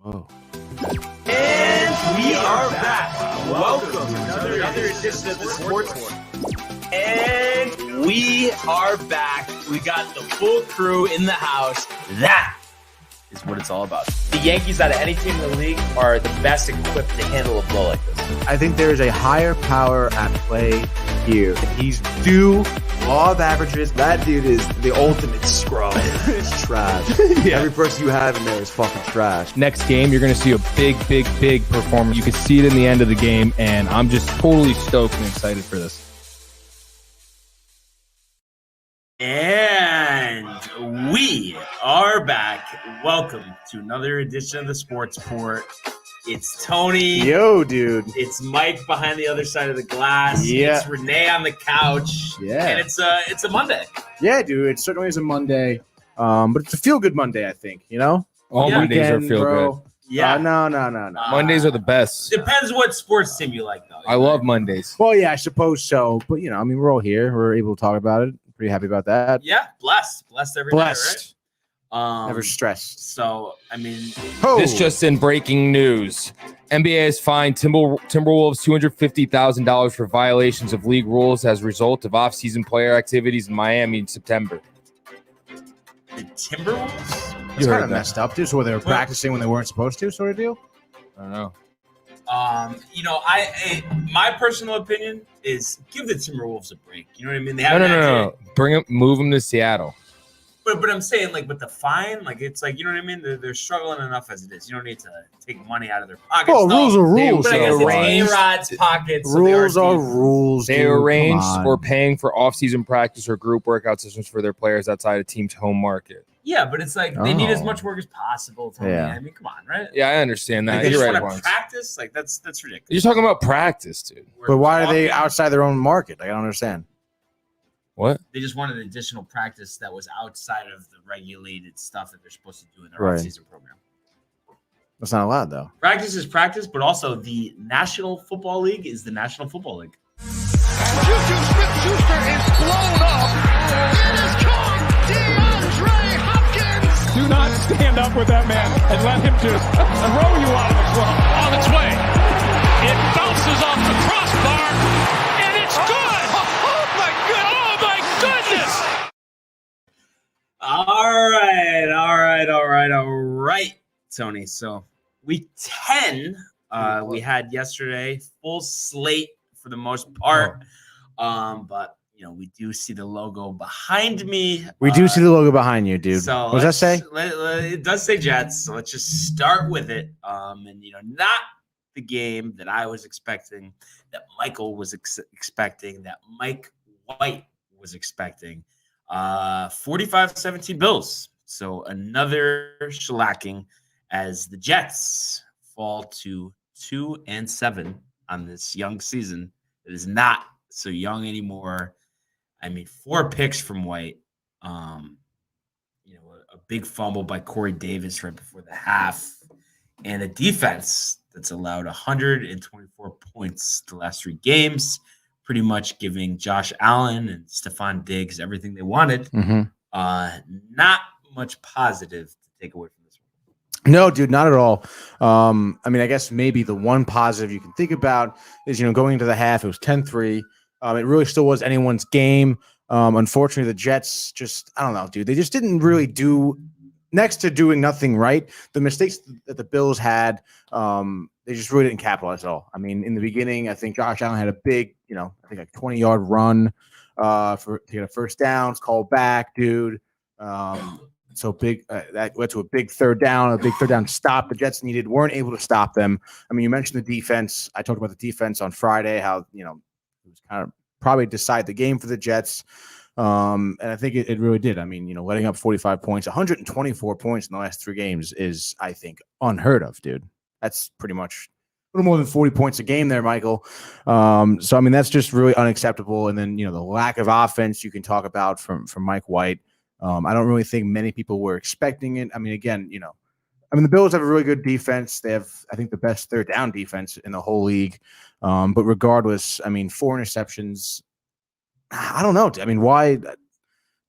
Whoa. And we are back. Welcome to another edition of the Sports War. And we are back. We got the full crew in the house. That is what it's all about. The Yankees, out of any team in the league, are the best equipped to handle a blow like this. I think there is a higher power at play here. He's due law of averages. That dude is the ultimate scrub. It's trash. Yeah. Every person you have in there is fucking trash. Next game, you're going to see a big performance. You can see it in the end of the game, and I'm just totally stoked and excited for this. And we are back. Welcome to another edition of the Sports Port. It's Tony. Yo, dude. It's Mike behind the other side of the glass. Yeah. It's Renee on the couch. Yeah. And it's a Monday. Yeah, dude. It certainly is a Monday. But it's a feel-good Monday, I think, you know? All Yeah. Mondays are Weekend, feel bro. good. Yeah. No. Mondays are the best. Depends what sports team you like, though. I love Mondays. Well, yeah, I suppose so. But, you know, I mean, we're all here. We're able to talk about it. Pretty happy about that. Yeah, blessed every day, Blessed. right? Never stressed. So, I mean, Oh. This just in breaking news. NBA has fined Timberwolves $250,000 for violations of league rules as a result of off-season player activities in Miami in September. the Timberwolves. It's heard kind of that. messed up, too. So they were practicing when they weren't supposed to, sort of deal? I don't know. My personal opinion is give the Timberwolves a break. You know what I mean? They have No. Move them to Seattle. But I'm saying, like, with the fine, like, it's like, you know what I mean? They're struggling enough as it is. You don't need to take money out of their pockets. Oh, rules are rules. But I guess They it's arranged- A-Rod's pockets. so Rules they are deep. rules. They dude. Come arranged on. or paying for off-season practice or group workout sessions for their players outside of team's home market. Yeah, but it's like they need as Oh. much work as possible. Tony. Yeah. I mean, come on, right? Yeah, I understand Like, that. they You're just right, want Lawrence. to practice. Like, that's ridiculous. You're talking about practice, dude. But why are they talking- outside their own market? I don't understand. What? They just wanted additional practice that was outside of the regulated stuff that they're supposed to do in their Right. off-season program. That's not allowed, though. Practice is practice, but also the National Football League is the National Football League. Juju Smith-Schuster is blown up. It is caught. DeAndre Hopkins. Do not stand up with that man and let him just throw you out of the club. On its way. It bounces off the crossbar, and it's good. Oh, my goodness. Oh, my goodness. All right, Tony. So week 10, we had yesterday, full slate for the most part. But you know, we do see the logo behind me. We do see the logo behind you, dude. So what does that say? It does say Jets. So let's just start with it. And you know, not the game that I was expecting, that Michael was expecting, that Mike White was expecting. 45-17 Bills. So another shellacking as the Jets fall to 2-7 on this young season. It is not so young anymore. I mean, 4 picks from White. You know, a big fumble by Corey Davis right before the half, and a defense that's allowed 124 points the last 3 games, pretty much giving Josh Allen and Stephon Diggs everything they wanted. Mm-hmm. Not much positive to take away from this one. No, dude, not at all. I mean, I guess maybe the one positive you can think about is, you know, going into the half, it was 10-3. It really still was anyone's game. Unfortunately, the Jets just, I don't know, dude. They just didn't really do, next to doing nothing right, the mistakes that the Bills had, they just really didn't capitalize at all. I mean, in the beginning, I think Josh Allen had a big, you know, I think like 20-yard run to get a first down. It's called back, dude. So big that led to a big third down stop. The Jets weren't able to stop them. I mean, you mentioned the defense. I talked about the defense on Friday, how, you know, it was kind of probably decide the game for the Jets. And I think it really did. I mean, you know, letting up 45 points, 124 points in the last 3 games is, I think, unheard of, dude. That's pretty much a little more than 40 points a game there, Michael. So, I mean, that's just really unacceptable. And then, you know, the lack of offense you can talk about from Mike White. I don't really think many people were expecting it. I mean, again, you know, the Bills have a really good defense. They have, I think, the best third down defense in the whole league. But regardless, I mean, 4 interceptions. I don't know. I mean, why?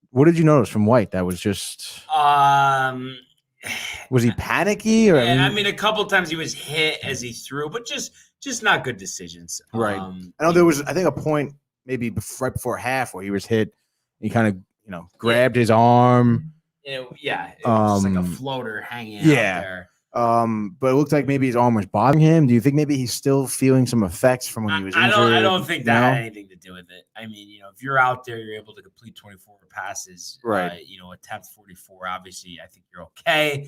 What did you notice from White? That was just. Was he panicky or? I mean, a couple times he was hit as he threw, but just not good decisions. Right. I know there was, I think, a point maybe right before half where he was hit. He kind of, grabbed his arm. It was just like a floater hanging out there. But it looked like maybe his arm was bothering him. Do you think maybe he's still feeling some effects from when he was injured? I don't think that had anything to do with it. I mean, if you're out there, you're able to complete 24 passes, right? Attempt 44. Obviously, I think you're okay.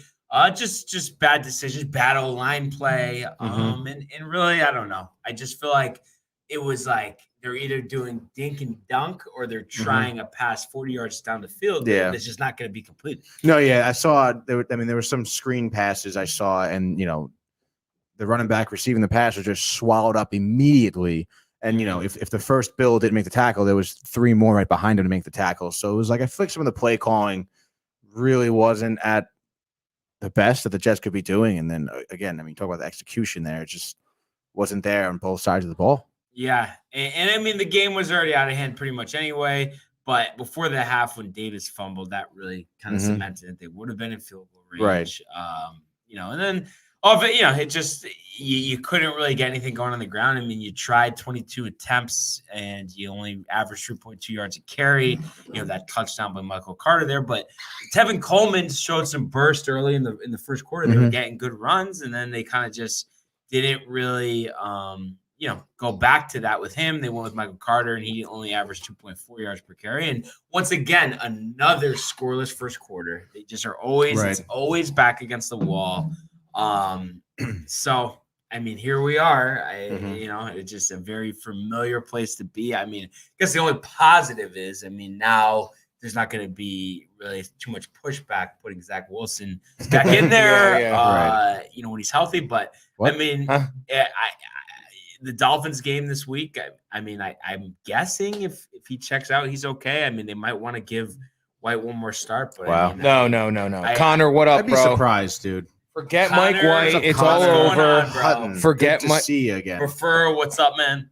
Just bad decisions, bad line play. And really, I don't know. I just feel like it was like they're either doing dink and dunk or they're trying a pass 40 yards down the field. Yeah. It's just not going to be completed. No, yeah. I saw there were some screen passes I saw, and the running back receiving the pass was just swallowed up immediately. And if the first Bill didn't make the tackle, there was 3 more right behind him to make the tackle. So it was like I feel like some of the play calling really wasn't at the best that the Jets could be doing. And then again, I mean, talk about the execution there. It just wasn't there on both sides of the ball. Yeah. And I mean, the game was already out of hand pretty much anyway. But before the half, when Davis fumbled, that really kind of cemented it. They would have been in field goal range. Right. And then of it, it just you couldn't really get anything going on the ground. I mean, you tried 22 attempts and you only averaged 3.2 yards a carry. That touchdown by Michael Carter there, but Tevin Coleman showed some burst early in the first quarter. They were getting good runs, and then they kind of just didn't really go back to that with him. They went with Michael Carter, and he only averaged 2.4 yards per carry. And once again, another scoreless first quarter. They just are always it's always back against the wall. So I mean, here we are. It's just a very familiar place to be. I mean, I guess the only positive is, now there's not going to be really too much pushback putting Zach Wilson back in there. When he's healthy. But what? I mean, the Dolphins game this week. I'm guessing if he checks out, he's okay. I mean, they might want to give White one more start. But wow, no. Connor, what up, I'd be bro? Surprised, dude. Forget Connor, Mike White. It's all over. Forget Mike. See you again. Prefer, what's up, man?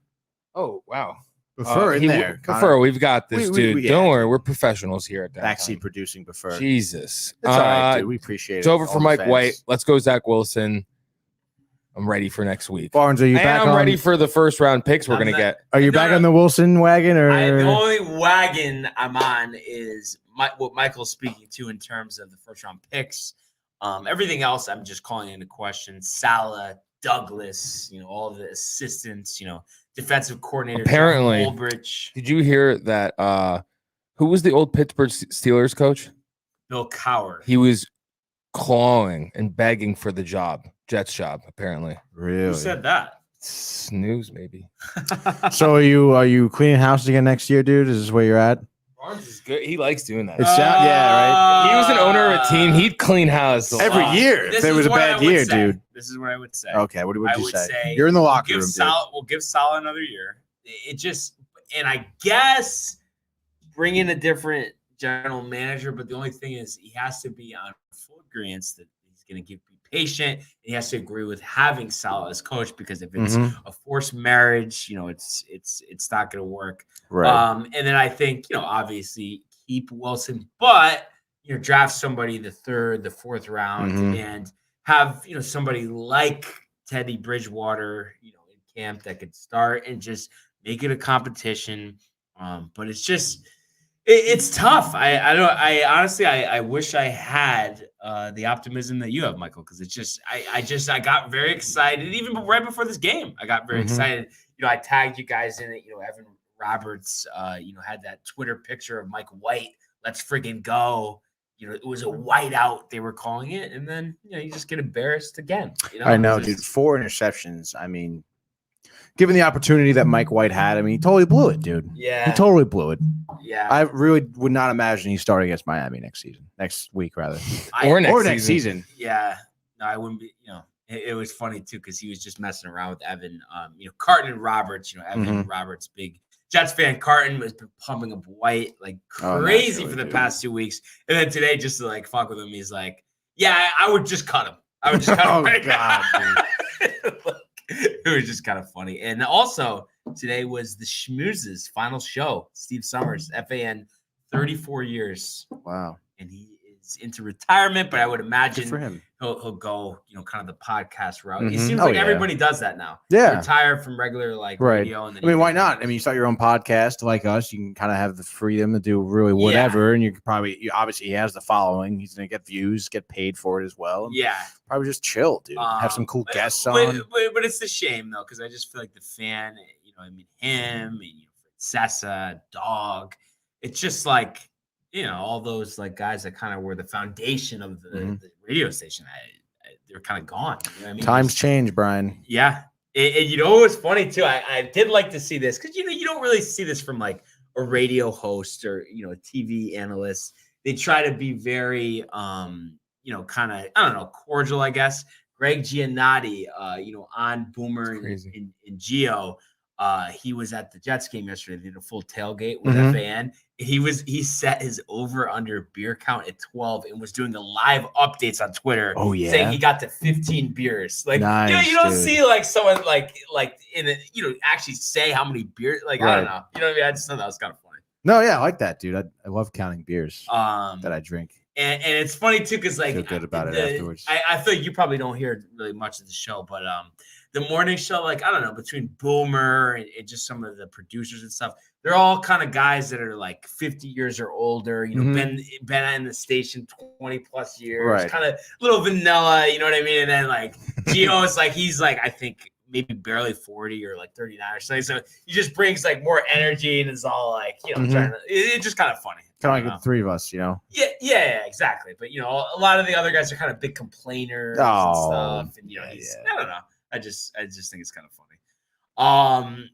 Oh, wow. Prefer in there. Prefer, we've got this, dude. Don't worry. We're professionals here at Downtime. Backseat producing prefer. Jesus. It's all right, dude. We appreciate it. It's over for Mike White. Let's go Zach Wilson. I'm ready for next week. Barnes, are you back I'm ready for the first round picks we're going to get. Are you back on the Wilson wagon? Or the only wagon I'm on is what Michael's speaking to in terms of the first round picks. Everything else, I'm just calling into question. Salah, Douglas, all the assistants, defensive coordinator. Apparently, Ulbrich. Did you hear that? Who was the old Pittsburgh Steelers coach? Bill Cowher. He was clawing and begging for the Jets job. Apparently, really? Who said that? Snooze, maybe. So are you cleaning house again next year, dude? Is this where you're at? Barnes is good. He likes doing that. Right. He was an owner of a team. He'd clean house every year. If it was a bad year, dude. This is what I would say. Okay, what would you say? You're in the locker room, dude. We'll give Salah another year. And I guess bring in a different general manager, but the only thing is he has to be on full agreement that he's going to be patient. And he has to agree with having Salah as coach, because if it's a forced marriage, it's not going to work. Right. And then I think, obviously keep Wilson, but draft somebody the third, the fourth round, and have somebody like Teddy Bridgewater, in camp that could start and just make it a competition. But it's just it's tough. I honestly wish I had the optimism that you have, Michael, because it's just I got very excited even right before this game. I got very excited. I tagged you guys in it. Evan Roberts, had that Twitter picture of Mike White. Let's friggin' go. It was a whiteout, they were calling it, and then you just get embarrassed again. I know, dude. 4 interceptions. I mean, given the opportunity that Mike White had, he totally blew it, dude. Yeah, he totally blew it. Yeah, I really would not imagine he's starting against Miami next week, rather, or next season. Yeah, no, I wouldn't be. It was funny too because he was just messing around with Evan. Carton and Roberts. Evan Roberts, big Jets fan. Carton has been pumping up White like crazy for the past 2 weeks, and then today, just to like fuck with him, he's like, "Yeah, I would just cut him. I would just cut him." Oh God, dude. It was just kind of funny. And also today was the Schmoozes final show. Steve Summers, FAN, 34 years. Wow. And he he's into retirement, but I would Good imagine for him. he'll go, kind of the podcast route. He Mhm. seems Oh, like yeah. everybody does that now. Yeah. Retire from regular like Right. radio. And then I mean, you why can- not? I mean, you start your own podcast like us. You can kind of have the freedom to do really whatever, and you could obviously he has the following. He's gonna get views, get paid for it as well. Yeah. Probably just chill, dude. Have some cool guests on. But it's a shame though, because I just feel like the fan, him and Sessa, Dog, it's just like all those like guys that kind of were the foundation of the radio station. They're kind of gone. You know what I mean? Times change, Brian. Yeah. It was funny too. I did like to see this because you don't really see this from like a radio host or a TV analyst. They try to be very kind of I don't know, cordial, I guess. Greg Giannotti, on Boomer and Gio. He was at the Jets game yesterday. They did a full tailgate with FAN. He set his over-under beer count at 12 and was doing the live updates on Twitter. Oh, yeah. Saying he got to 15 beers. Like, nice, you don't dude. see like someone like in a, actually say how many beers. Like, I don't know. You know what I mean? I just thought that was kind of funny. No, yeah, I like that, dude. I love counting beers that I drink. And it's funny too, because like Feel good about it afterwards. I feel like you probably don't hear really much of the show, but the morning show, like I don't know, between Boomer and just some of the producers and stuff, they're all kind of guys that are like 50 years or older. Been in the station 20 plus years, Right. kind of little vanilla. You know what I mean? And then like Gio is like he's like I think maybe barely 40 or like 39 or something. So he just brings like more energy and it's all like trying to. It's just kind of funny. Kind of like the three of us, Yeah, exactly. But a lot of the other guys are kind of big complainers and stuff, and I don't know. I just think it's kind of funny.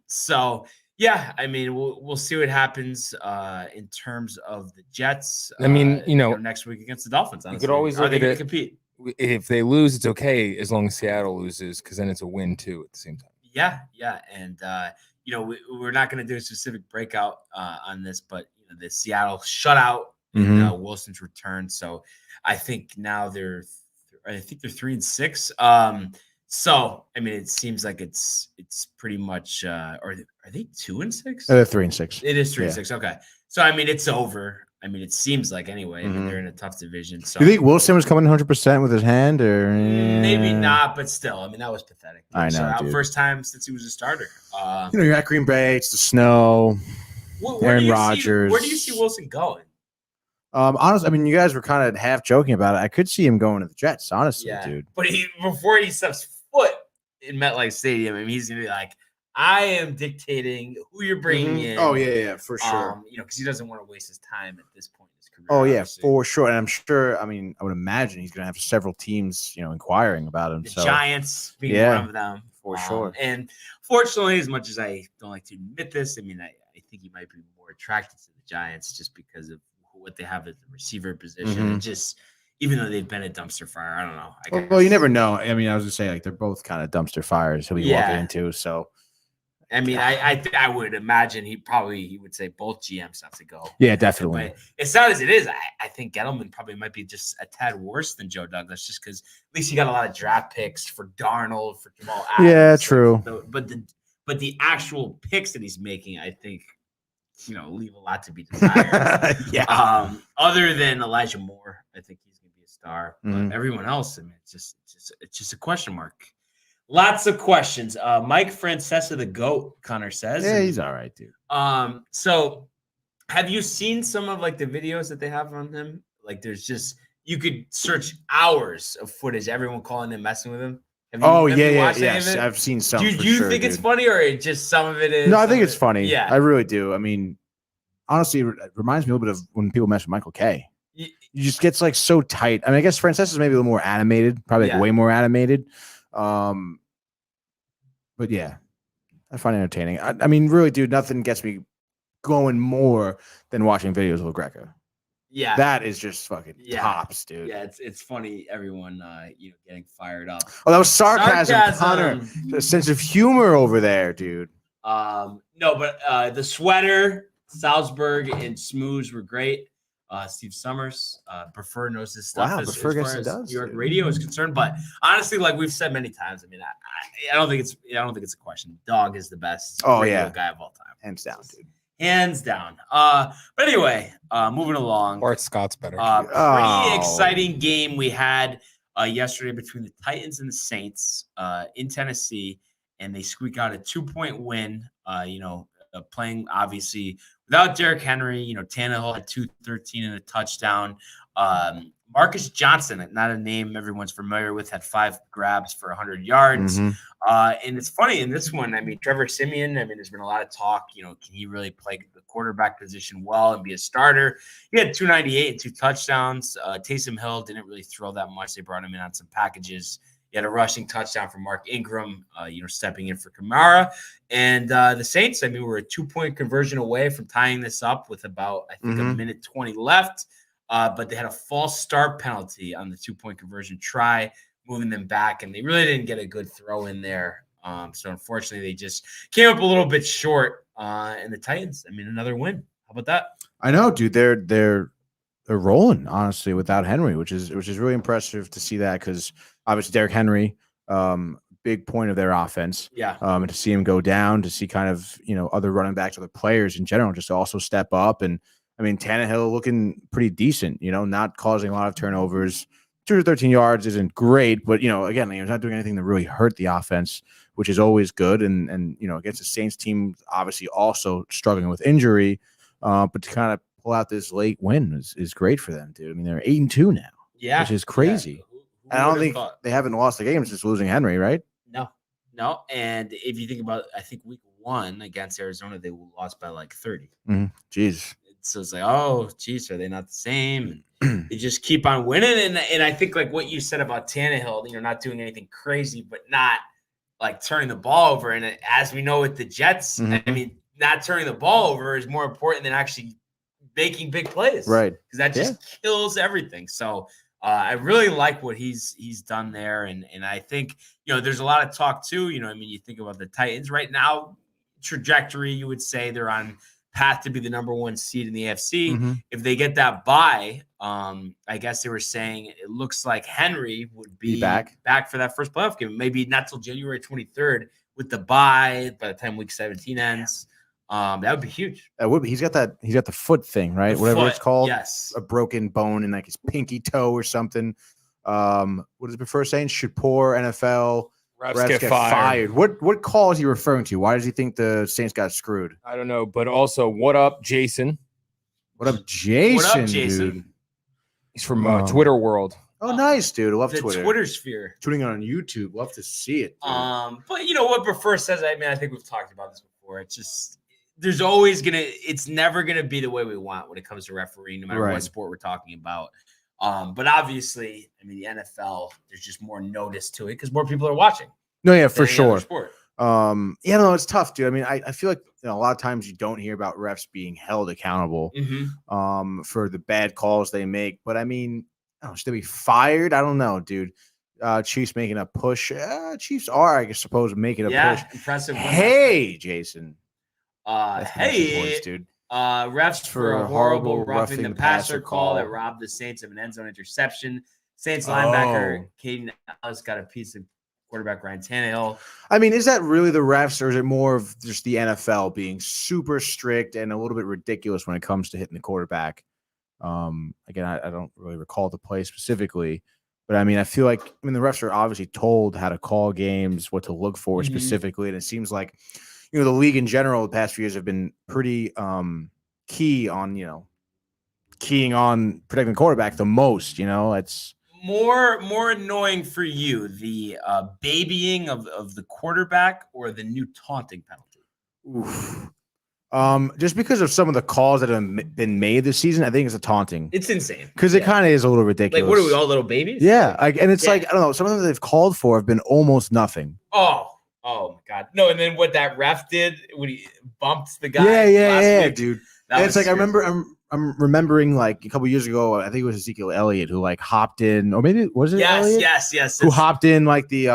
So yeah, I mean, we'll see what happens in terms of the Jets. I mean, next week against the Dolphins. Honestly. You could always look at it. Compete. If they lose, it's okay as long as Seattle loses, because then it's a win too at the same time. Yeah, and we're not going to do a specific breakout on this, but the Seattle shutout and Wilson's return. So I think now they're 3-6. So I mean, it seems like it's pretty much. Are they 2-6? They're 3-6. It is 3-6. Okay, so I mean, it's over. I mean, it seems like anyway. I mean, they're in a tough division. So you think Wilson was coming 100% with his hand, or maybe not? But still, I mean, that was pathetic. I know, dude. First time since he was a starter. You're at Green Bay. It's the snow. Aaron Rodgers. Where do you see Wilson going? Honestly, I mean, you guys were kind of half joking about it. I could see him going to the Jets, honestly, dude. But before he steps foot in MetLife Stadium, I mean, he's gonna be like, I am dictating who you're bringing in. Oh yeah, for sure. Because he doesn't want to waste his time at this point in his career. Oh yeah, obviously. for sure. And I'm sure. I mean, I would imagine he's gonna have several teams, inquiring about him. The so Giants being one of them, for sure. And fortunately, as much as I don't like to admit this, I mean, I think he might be more attracted to the Giants just because of what they have at the receiver position, and just even though they've been a dumpster fire, I don't know. Well, you never know. I mean, I was gonna say like they're both kind of dumpster fires he'll be walking into. So, I mean, I would imagine he would say both GMs have to go. Yeah, definitely. But as sad as it is, I think Gettleman probably might be just a tad worse than Joe Douglas, just because at least he got a lot of draft picks for Darnold, for Jamal Adams. Yeah, true. But the actual picks that he's making, I think, leave a lot to be desired. Yeah. Other than Elijah Moore, I think he's going to be a star. But everyone else, I mean, it's just a question mark. Lots of questions. Mike Francesa, the GOAT, Connor says. Yeah, he's all right, dude. So have you seen some of like the videos that they have on him? Like there's just, you could search hours of footage, everyone calling him, messing with him. Yes. I've seen some. Do you think it's funny, or just some of it is? No, I think it's funny. Yeah, I really do. I mean, honestly, it reminds me a little bit of when people mess with Michael Kay. You just gets like so tight. I mean, I guess Francesa is maybe a little more animated, probably like way more animated. But yeah, I find it entertaining. I mean, really, dude, nothing gets me going more than watching videos of LaGreca. Yeah, that is just fucking tops, dude. Yeah, it's funny. Everyone, getting fired up. Oh, that was sarcasm. Connor. A sense of humor over there, dude. No, but the sweater, Salzburg, and Smooze were great. Steve Summers, Prefer knows his stuff as far as New York radio is concerned. But honestly, like we've said many times, I mean, I don't think it's a question. Dog is the best radio guy of all time. Hands down, dude. hands down. But anyway, moving along. Bart Scott's better. Pretty exciting game we had yesterday between the Titans and the Saints in Tennessee, and they squeak out a 2-point win. Playing obviously without Derrick Henry. Tannehill had 213 and a touchdown. Marcus Johnson, not a name everyone's familiar with, had 5 grabs for 100 yards. And it's funny in this one, Trevor Siemian, there's been a lot of talk, can he really play the quarterback position well and be a starter? He had 298 and 2 touchdowns. Taysom Hill didn't really throw that much. They brought him in on some packages. He had a rushing touchdown from Mark Ingram, stepping in for Kamara. And the Saints, were a 2-point conversion away from tying this up with about, a minute 20 left. But they had a false start penalty on the 2-point conversion try, moving them back, and they really didn't get a good throw in there. So unfortunately, they just came up a little bit short. And the Titans, another win. How about that? I know, dude. They're rolling, honestly, without Henry, which is really impressive to see that, because obviously Derrick Henry, big point of their offense. Yeah. And to see him go down, to see kind of other running backs, other players in general, just also step up. And Tannehill looking pretty decent, not causing a lot of turnovers. 213 yards isn't great, but again, he's not doing anything to really hurt the offense, which is always good. And against the Saints team, obviously also struggling with injury, but to kind of pull out this late win is great for them, dude. They're 8-2 now, which is crazy. Yeah. And I don't think they haven't lost a game since losing Henry, right? No. And if you think about, I think week 1 against Arizona, they lost by like 30. Jeez. So it's like, oh, geez, are they not the same? They just keep on winning. And I think like what you said about Tannehill, not doing anything crazy, but not like turning the ball over. And as we know with the Jets, not turning the ball over is more important than actually making big plays. Right. Because that just kills everything. So I really like what he's done there. And I think, there's a lot of talk too, you think about the Titans right now, trajectory, you would say they're on path to be the number 1 seed in the AFC. If they get that bye, I guess they were saying it looks like Henry would be back for that first playoff game. Maybe not till January 23rd with the bye by the time week 17 ends. That would be huge. That would be. He's got the foot thing, right? Whatever it's called. Yes. A broken bone in like his pinky toe or something. What does it prefer saying? Should poor NFL refs get fired. What call is he referring to? Why does he think the Saints got screwed? I don't know, but also, what up, Jason? What up, Jason? Dude? He's from Twitter world. Oh, nice, dude. I love the Twitter. Twitter sphere. Tuning on YouTube. Love to see it. Dude. But what Prefer says, I think we've talked about this before. It's just there's always it's never gonna be the way we want when it comes to refereeing, no matter what sport we're talking about. But obviously, the NFL, there's just more notice to it because more people are watching. No, yeah, for sure. Sport. It's tough, dude. I feel like a lot of times you don't hear about refs being held accountable for the bad calls they make. But should they be fired? I don't know, dude. Chiefs making a push. Chiefs are, I suppose, making a push. Impressive. Hey, Jason. Hey, voice, dude. Refs for a horrible roughing the passer call that robbed the Saints of an end zone interception. Saints linebacker Caden Ellis got a piece of quarterback Ryan Tannehill. Is that really the refs, or is it more of just the NFL being super strict and a little bit ridiculous when it comes to hitting the quarterback? Again, I don't really recall the play specifically, but I feel like the refs are obviously told how to call games, what to look for specifically, and it seems like the league in general the past few years have been pretty key on keying on protecting the quarterback the most. It's more annoying for you, the babying of the quarterback or the new taunting penalty? Oof. Just because of some of the calls that have been made this season, I think it's a taunting. It's insane because it kind of is a little ridiculous. Like, what are we, all little babies? Yeah, and it's like, I don't know, some of them they've called for have been almost nothing. Oh my God, no! And then what that ref did when he bumped the guy? Yeah, dude. And it's like I'm remembering like a couple years ago, I think it was Ezekiel Elliott who like hopped in, or maybe was it Elliott? Yes. Who hopped in like the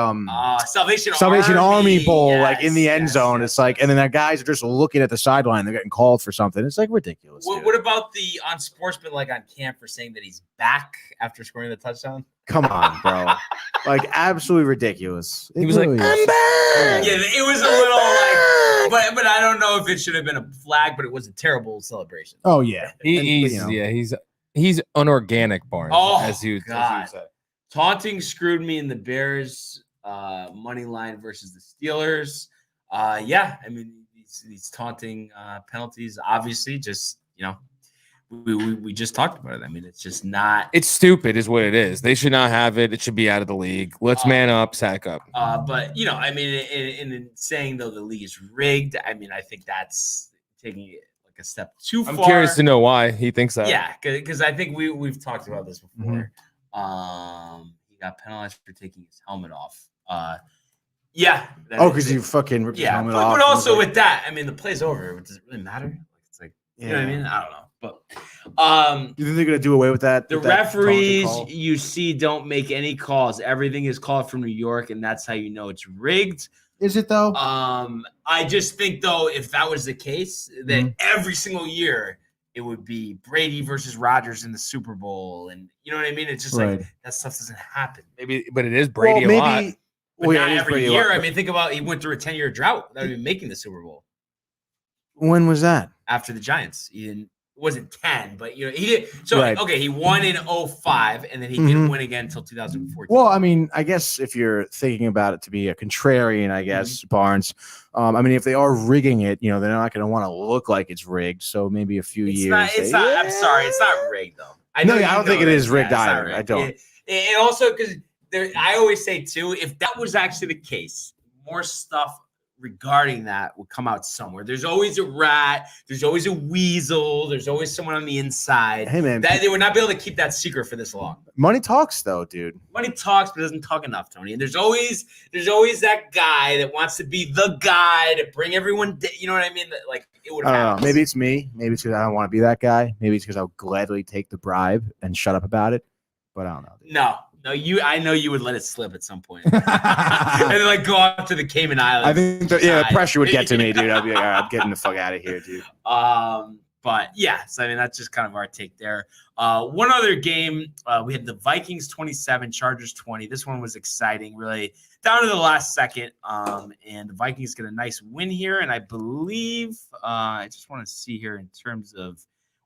Salvation Army Bowl, like in the end zone. It's like, and then that guys are just looking at the sideline, they're getting called for something. It's like ridiculous. What about the unsportsmanlike on camp for saying that he's back after scoring the touchdown? Come on, bro. Like absolutely ridiculous. He was like, I'm back. Yeah, it was a little like but I don't know if it should have been a flag, but it was a terrible celebration. Oh yeah, He's unorganic, Barnes. Oh, as you God. said. Taunting screwed me in the Bears money line versus the Steelers. Yeah, I mean these taunting penalties, obviously, just we just talked about it. I mean, it's just not. It's stupid, is what it is. They should not have it. It should be out of the league. Let's man up, sack up. But I mean, in saying though the league is rigged, I mean, I think that's taking it like a step too far. I'm curious to know why he thinks that. Yeah, because I think we've talked about this before. He got penalized for taking his helmet off. Yeah. Because you fucking ripped his helmet off. But also with that, I mean, the play's over. Does it really matter? It's like, you know what I mean? I don't know. But you think they're gonna do away with that? The referees you see don't make any calls. Everything is called from New York, and that's how you know it's rigged. Is it though? I just think though, if that was the case, that every single year it would be Brady versus Rodgers in the Super Bowl, and you know what I mean? It's just like that stuff doesn't happen. Maybe, but it is Brady a lot. But not every year. I mean, think about he went through a 10-year drought without even making the Super Bowl. When was that? After the Giants. It wasn't 10, but he did. So okay, he won in 05, and then he didn't win again until 2014. Well, I mean, I guess if you're thinking about it to be a contrarian, I guess Barnes. I mean, if they are rigging it, they're not going to want to look like it's rigged. So maybe a few years. It's not. I'm sorry, it's not rigged though. I don't think it is rigged either. I don't. And also because I always say too, if that was actually the case, more stuff regarding that would come out somewhere. There's always a rat. There's always a weasel. There's always someone on the inside. Hey man, they would not be able to keep that secret for this long. Money talks, though, dude. Money talks, but doesn't talk enough, Tony. And there's always that guy that wants to be the guy to bring everyone. You know what I mean? Like it would. I don't know. Maybe it's me. Maybe it's because I don't want to be that guy. Maybe it's because I'll gladly take the bribe and shut up about it. But I don't know. Dude. No, I know you would let it slip at some point, and then go up to the Cayman Islands. I think the pressure would get to me, dude. I'd be like, all right, I'm getting the fuck out of here, dude. But yeah, so I mean that's just kind of our take there. One other game, we had the Vikings 27, Chargers 20. This one was exciting, really down to the last second. And the Vikings get a nice win here, and I believe I just want to see here in terms of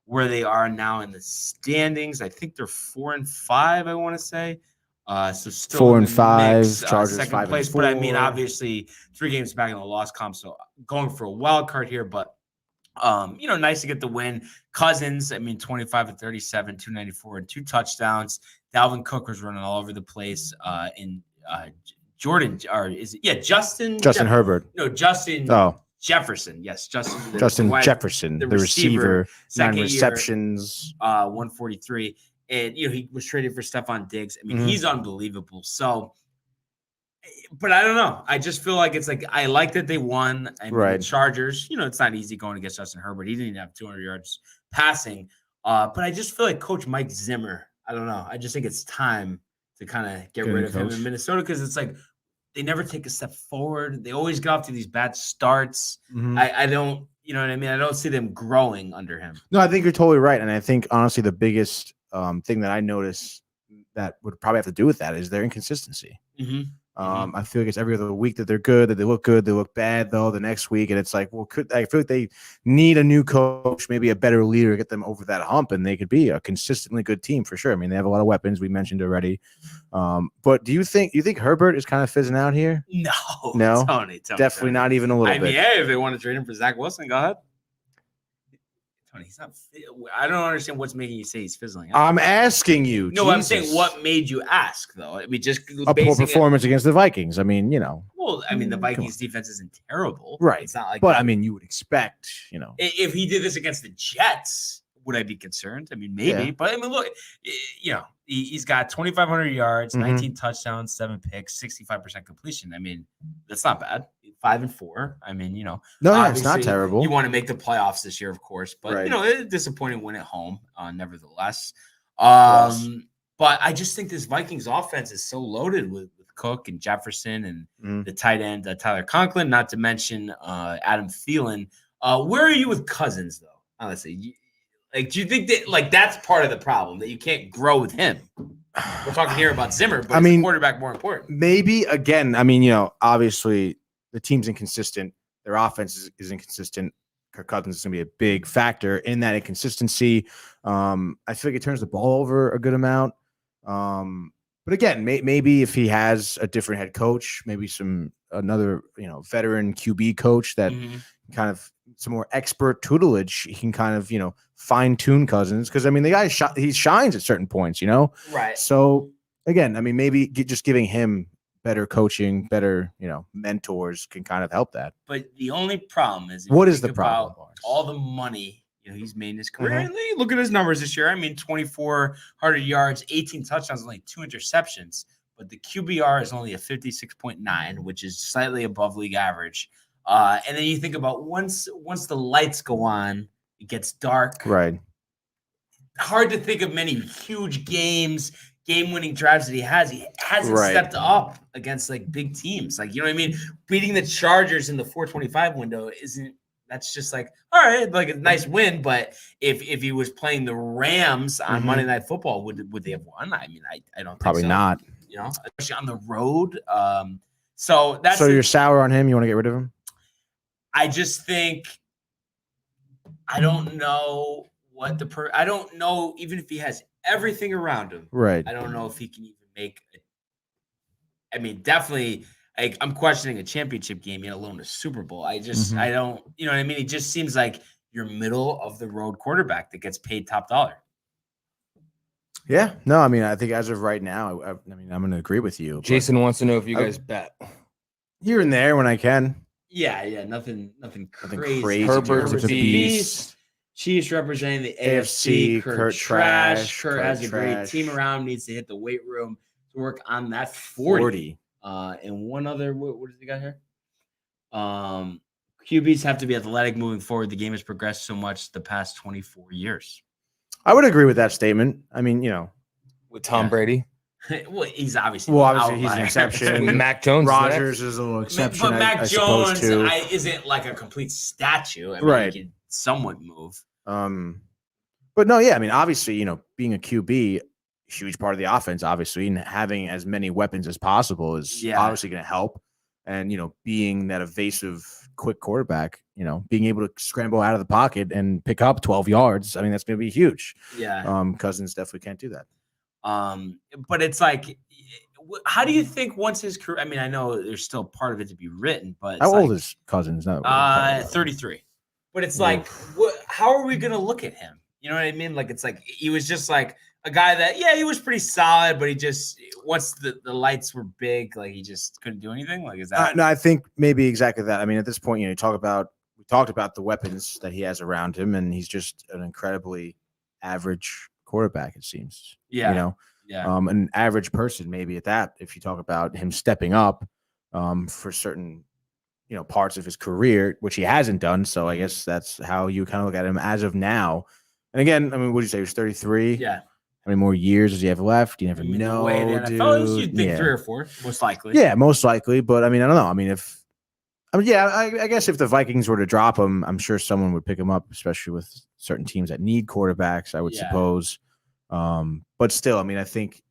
where they are now in the standings. I think they're 4-5. I want to say. So still 4-5, Chargers second 5 place. and 4. But I mean, obviously, 3 games back in the loss column. So going for a wild card here, but nice to get the win. Cousins, I mean, 25-37, 294 and 2 touchdowns. Dalvin Cook was running all over the place. Justin Herbert. No, Justin. Oh. Jefferson, yes, Justin Jefferson, the receiver, 9 receptions, 143, and he was traded for Stephon Diggs. I mean, he's unbelievable. So, but I don't know. I just feel like it's like I like that they won. I mean, the Chargers, it's not easy going against Justin Herbert. He didn't even have 200 yards passing. But I just feel like Coach Mike Zimmer. I don't know. I just think it's time to kind of get rid of him in Minnesota because it's like. They never take a step forward. They always get off to these bad starts. I don't, you know what I mean? I don't see them growing under him. No, I think you're totally right. And I think, honestly, the biggest thing that I notice that would probably have to do with that is their inconsistency. I feel like it's every other week that they're good, that they look good, they look bad, though, the next week. And it's like, well, I feel like they need a new coach, maybe a better leader, get them over that hump, and they could be a consistently good team for sure. I mean, they have a lot of weapons, we mentioned already. But do you think Herbert is kind of fizzing out here? No. Tony, definitely not even a little bit. I mean, hey, if they want to trade him for Zach Wilson, go ahead. Tony, he's not. I don't understand what's making you say he's fizzling out. I'm asking you. No, I'm saying what made you ask, though. I mean, just a poor performance against the Vikings. I mean, Well, I mean, the Vikings defense isn't terrible, right? It's not like. But I mean, you would expect, if he did this against the Jets, would I be concerned? I mean, maybe. Yeah. But I mean, look, he's got 2,500 yards, 19 touchdowns, 7 picks, 65% completion. I mean, that's not bad. 5-4. I mean, no, it's not terrible. You want to make the playoffs this year, of course, but it's a disappointing win at home, nevertheless. But I just think this Vikings offense is so loaded with Cook and Jefferson and the tight end Tyler Conklin, not to mention Adam Thielen. Where are you with Cousins, though? Honestly, do you think that that's part of the problem that you can't grow with him? We're talking here about Zimmer, but the quarterback more important. Maybe again. I mean, obviously. The team's inconsistent. their offense is inconsistent, Kirk Cousins is going to be a big factor in that inconsistency. I feel like it turns the ball over a good amount. But again, maybe if he has a different head coach, maybe another veteran QB coach that kind of some more expert tutelage, he can kind of fine tune Cousins, because I mean the guy he shines at certain points, Right. So again, I mean maybe just giving him better coaching, better mentors can kind of help that. But the only problem is what is the problem? All the money he's made in his career. And look at his numbers this year. I mean, 2,400 yards, 18 touchdowns, only 2 interceptions. But the QBR is only a 56.9, which is slightly above league average. And then you think about once the lights go on, it gets dark. Right. Hard to think of many huge game-winning drives that he has. He hasn't stepped up against like big teams. Like, you know what I mean? Beating the Chargers in the 425 window that's just like, all right, like a nice win. But if he was playing the Rams on Monday Night Football, would they have won? I mean, I don't think probably so. Not. Especially on the road. So you're sour on him. You want to get rid of him? I just think I don't know I don't know, even if he has everything around him. Right. I don't know if he can even make I mean, definitely I'm questioning a championship game, yet alone a Super Bowl. I just I don't, you know what I mean? It just seems like your middle of the road quarterback that gets paid top dollar. Yeah. No, I mean, I think as of right now, I mean, I'm going to agree with you. Jason wants to know if you guys bet here and there when I can. Yeah, nothing crazy. Herbert's a beast. Chiefs representing the AFC. Kurt trash. Kurt has a great team around. Needs to hit the weight room to work on that 40. And one other, what does he got here? QBs have to be athletic moving forward. The game has progressed so much the past 24 years. I would agree with that statement. I mean, with Tom Brady. Well, he's obviously he's an exception. With Mac Jones, Rodgers is a little exception. But Mac I Jones too. Isn't like a complete statue. I mean, he can somewhat move. But no, yeah. I mean, obviously, being a QB, huge part of the offense, obviously, and having as many weapons as possible is obviously going to help. And being that evasive, quick quarterback, being able to scramble out of the pocket and pick up 12 yards, I mean, that's going to be huge. Yeah. Cousins definitely can't do that. But it's like, how do you think once his career? I mean, I know there's still part of it to be written, but how old is Cousins? 33. But it's like, how are we going to look at him? You know what I mean? Like, it's like he was just like a guy that, he was pretty solid, but he just, once the lights were big, like he just couldn't do anything. Like, is that? No, I think maybe exactly that. I mean, at this point, we talked about the weapons that he has around him, and he's just an incredibly average quarterback, it seems. Yeah. An average person, maybe at that, if you talk about him stepping up for certain, parts of his career, which he hasn't done. So I guess that's how you kind of look at him as of now. And again, I mean, what did you say? He was 33. Yeah. How many more years does he have left? You never know. You'd think 3 or 4, most likely. Yeah, most likely. But I mean, I don't know. I mean, I guess if the Vikings were to drop him, I'm sure someone would pick him up, especially with certain teams that need quarterbacks, I would suppose. But still, I mean, I think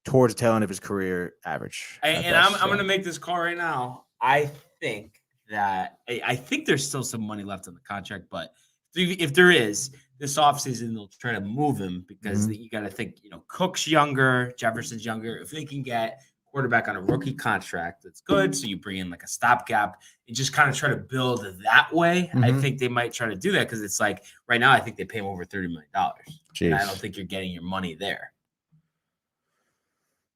towards the tail end of his career, average. And I'm going to make this call right now. I think there's still some money left on the contract, but if there is, this offseason they'll try to move him because you got to think, Cook's younger, Jefferson's younger. If they can get quarterback on a rookie contract, that's good. So you bring in like a stopgap and just kind of try to build that way. I think they might try to do that because it's like right now I think they pay him over $30 million. And I don't think you're getting your money there.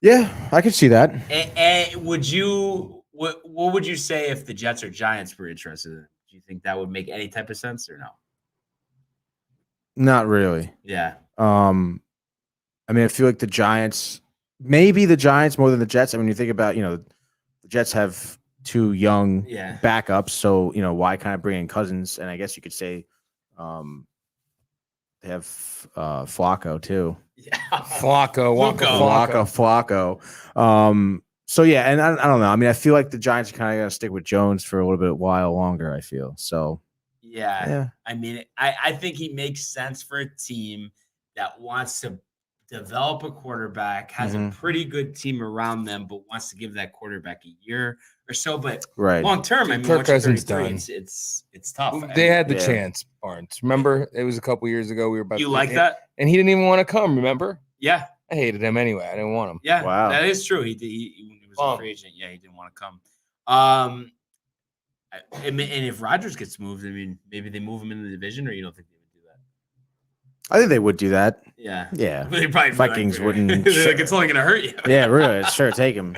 Yeah, I could see that. And what would you say if the Jets or Giants were interested in it? Do you think that would make any type of sense or no? Not really. Yeah. I mean, I feel like the Giants more than the Jets. I mean, you think about, the Jets have 2 young backups. So, why kind of bring in Cousins? And I guess you could say they have Flacco too. Yeah. Flacco. So, yeah. And I don't know. I mean, I feel like the Giants kind of got to stick with Jones for a little bit while longer, I feel. So, yeah. I mean, I think he makes sense for a team that wants to develop a quarterback, has a pretty good team around them, but wants to give that quarterback a year or so. But long term, I mean, Kirk Cousins done. It's tough. They had the chance, Barnes. Remember, it was a couple years ago. We were about you like that, and he didn't even want to come. Remember? Yeah, I hated him anyway. I didn't want him. Yeah, wow, that is true. He when he was a free agent, he didn't want to come. And if Rodgers gets moved, I mean, maybe they move him in the division, or you don't think they would do that? I think they would do that. Yeah. But they probably Vikings wouldn't. They're like, it's only going to hurt you. Yeah, really. Sure, take him.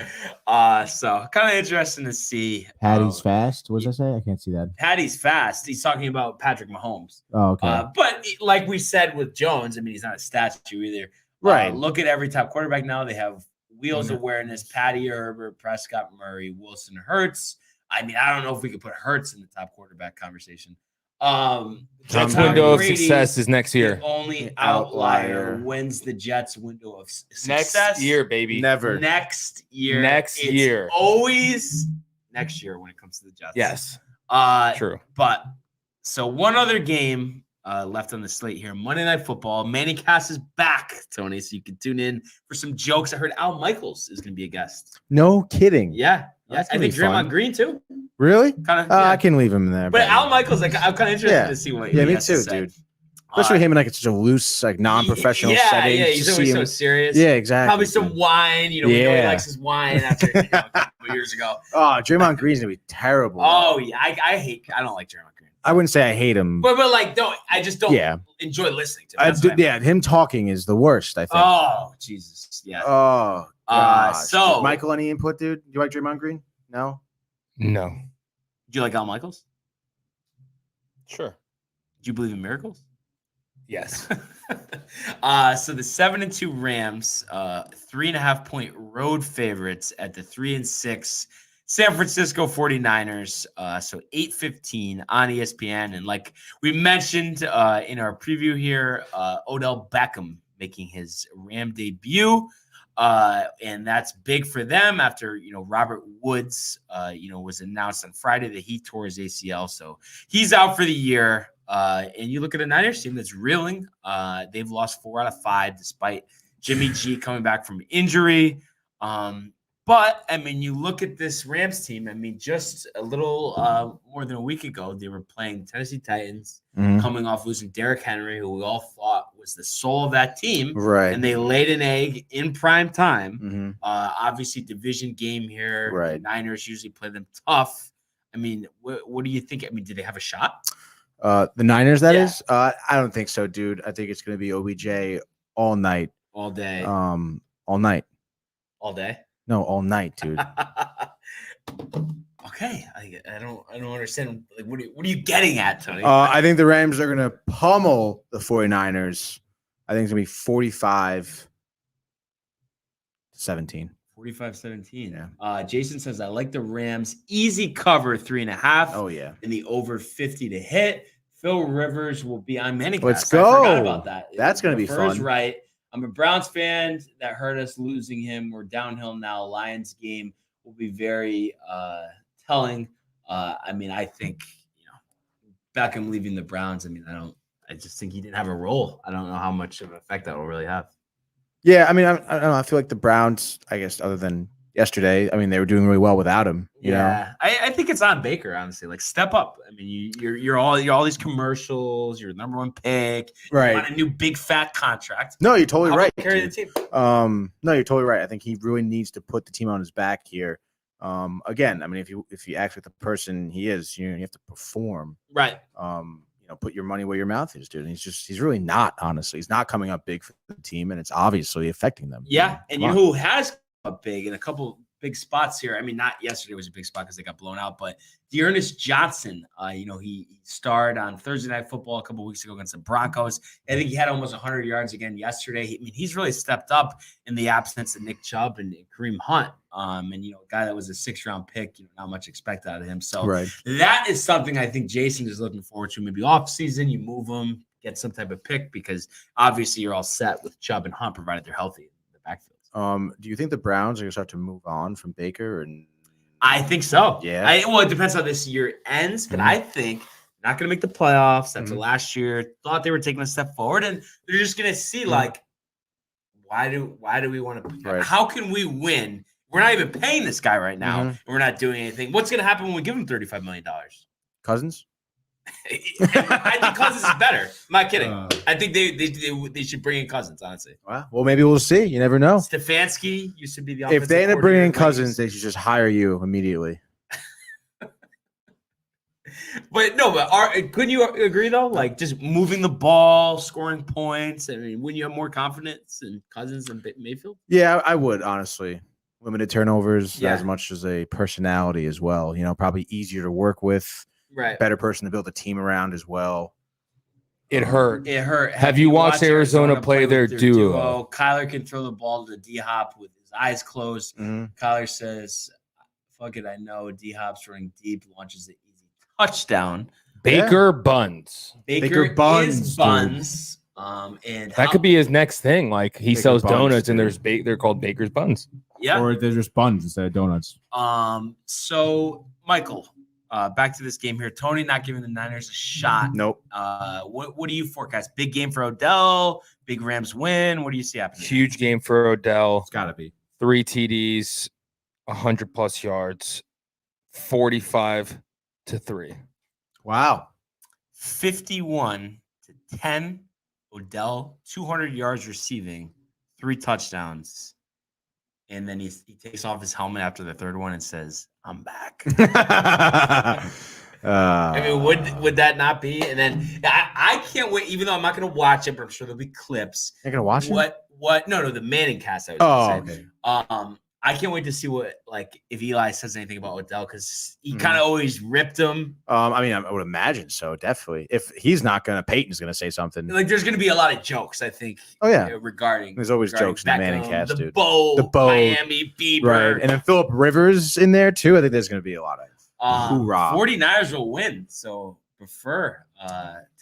So kind of interesting to see. Patty's fast. What does that say? I can't see that. Patty's fast. He's talking about Patrick Mahomes. Oh, okay. But like we said with Jones, I mean, he's not a statue either. Right. Look at every top quarterback now. They have wheels awareness. Patty, Herbert, Prescott, Murray, Wilson, Hurts. I mean, I don't know if we could put Hurts in the top quarterback conversation. Jets' window of success is next year. The only outlier wins the Jets' window of success. Next year, baby. Never. Next year. Next year. Always next year when it comes to the Jets. Yes. True. But so one other game left on the slate here. Monday Night Football. Manny Cass is back, Tony, so you can tune in for some jokes. I heard Al Michaels is going to be a guest. No kidding. Yeah. That's I gonna think be fun. Draymond Green too. Really? Kind of. I can leave him in there. But Al Michaels, like, I'm kind of interested to see what. Yeah, he me has too, to say. dude. Especially him in like such a loose, like non-professional setting. Yeah, he's Just always see so him- serious. Yeah, exactly. Probably some wine. You know, we know he Yeah. likes his wine after a couple years ago. Oh, Draymond Green's gonna be terrible. Oh yeah, I don't like Draymond Green. I wouldn't say I hate him. But like, I just don't Yeah. enjoy listening to him. That's what I mean. Him talking is the worst, I think. Oh Jesus, yeah. Oh, gosh. So- Michael, any input, dude? You like Draymond Green? No. No. Do you like Al Michaels? Sure. Do you believe in miracles? Yes. So the 7-2 Rams, 3.5 point road favorites at the 3-6 San Francisco 49ers. So 8:15 on ESPN. And like we mentioned in our preview here, Odell Beckham making his Ram debut. And that's big for them after, Robert Woods, was announced on Friday that he tore his ACL. So he's out for the year. And you look at a Niners team that's reeling. They've lost 4 out of 5 despite Jimmy G coming back from injury. But, I mean, you look at this Rams team, I mean, just a little more than a week ago, they were playing Tennessee Titans, coming off losing Derrick Henry, who we all thought was the soul of that team. Right. And they laid an egg in prime time. Obviously, division game here. Right. The Niners usually play them tough. I mean, what do you think? I mean, did they have a shot? The Niners, that Yeah. is? I don't think so, dude. I think it's going to be OBJ all night. All day. All night. All day? No, all night, dude. Okay. I don't understand. Like, what are you getting at, Tony? I think the Rams are going to pummel the 49ers. I think it's going to be 45-17. 45-17. Yeah. Jason says, I like the Rams. Easy cover 3.5. Oh, yeah. And the over 50 to hit. Phil Rivers will be on Manicast. Let's I forgot go. about that. That's going to be Prefers fun. Right. I'm a Browns fan. That hurt us losing him. We're downhill now. Lions game will be very telling. I mean, I think, Beckham leaving the Browns. I mean, I just think he didn't have a role. I don't know how much of an effect that will really have. Yeah, I mean, I don't know. I feel like the Browns, I guess, other than yesterday, I mean, they were doing really well without him. You know? I think it's on Baker, honestly. Like, step up. I mean, you're all these commercials. You're the number 1 pick. Right. You want a new big fat contract. No, you're totally How right. about carry the dude. team. No, you're totally right. I think he really needs to put the team on his back here. Again, I mean, if you act like the person he is, you have to perform. Right. Put your money where your mouth is, dude. And he's really not, honestly. He's not coming up big for the team, and it's obviously affecting them. Yeah, and you know who has come up big in a couple big spots here? I mean, not yesterday was a big spot because they got blown out, but Ernest Johnson, he starred on Thursday Night Football a couple weeks ago against the Broncos. I think he had almost 100 yards again yesterday. I mean, he's really stepped up in the absence of Nick Chubb and Kareem Hunt. And a guy that was a 6th-round pick, not much expected out of him. So that is something I think Jason is looking forward to. Maybe off season, you move him, get some type of pick, because obviously you're all set with Chubb and Hunt, provided they're healthy in the backfield. Do you think the Browns are going to start to move on from Baker? And I think so. Yeah. Well, it depends how this year ends, but I think they're not going to make the playoffs after last year. Thought they were taking a step forward, and they're just going to see Why do we want to? Right. How can we win? We're not even paying this guy right now. And we're not doing anything. What's going to happen when we give him $35 million? Cousins? I think Cousins is better. I'm not kidding. I think they should bring in Cousins, honestly. Well, maybe we'll see. You never know. Stefanski used to be the If they end up bringing in coordinator. Cousins, they should just hire you immediately. But couldn't you agree though? Like just moving the ball, scoring points. I mean, wouldn't you have more confidence in Cousins and Mayfield? Yeah, I would, honestly. Limited turnovers, Yeah. as much as a personality as well. Probably easier to work with. Right. Better person to build a team around as well. It hurt. It hurt. Have you watched Arizona play their with duo? Kyler can throw the ball to D-Hop with his eyes closed. Mhm. Kyler says, fuck it, I know. D-Hop's running deep, launches an easy touchdown. Baker Buns. Baker Buns, is dude. Buns. And That could be his next thing. Like he Baker sells Buns, donuts, and dude. they're called Baker's Buns. yeah. Or they're just buns instead of donuts. So Michael, back to this game here. Tony not giving the Niners a shot. Nope. What do you forecast? Big game for Odell. Big Rams win. What do you see happening? Huge game for Odell. It's got to be. 3 TDs, 100+ yards, 45-3. Wow. 51-10. Odell, 200 yards receiving, 3 touchdowns. And then he takes off his helmet after the third one and says, I'm back. I mean, would that not be? And then I can't wait, even though I'm not going to watch it, but I'm sure there'll be clips. You're going to watch it? What? No, the Manning cast. I was gonna say. Okay. I can't wait to see if Eli says anything about Odell, because he kind of always ripped him. I mean, I would imagine so, definitely. If he's not going to, Peyton's going to say something. Like, there's going to be a lot of jokes, I think. Oh, yeah. Regarding There's always jokes in the Manning Beckham, cast, the dude. Bow, The Bow. Miami, Bieber. Right. And then Phillip Rivers in there, too. I think there's going to be a lot of hoorah. 49ers will win, so prefer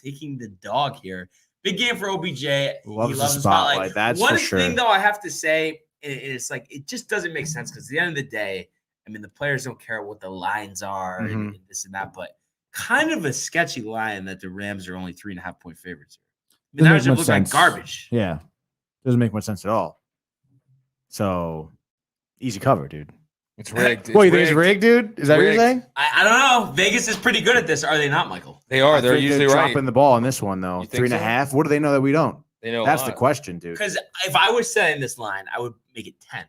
taking the dog here. Big game for OBJ. Loves He the loves the spotlight, that's One for sure. thing, though, I have to say, and it's like it just doesn't make sense, because at the end of the day, I mean, the players don't care what the lines are and this and that, but kind of a sketchy line that the Rams are only 3.5-point favorites here. I mean, Doesn't that make look much like sense. garbage. Yeah. Doesn't make much sense at all. So, easy cover, dude. It's rigged. What, you think it's rigged, dude? Is that what you're Rigged. saying? I don't know. Vegas is pretty good at this, are they not, Michael? They are. They're I think usually right. dropping the ball on this one, though. You think 3.5. What do they know that we don't? They know. That's the question, dude. Because if I was setting this line, I would make it 10.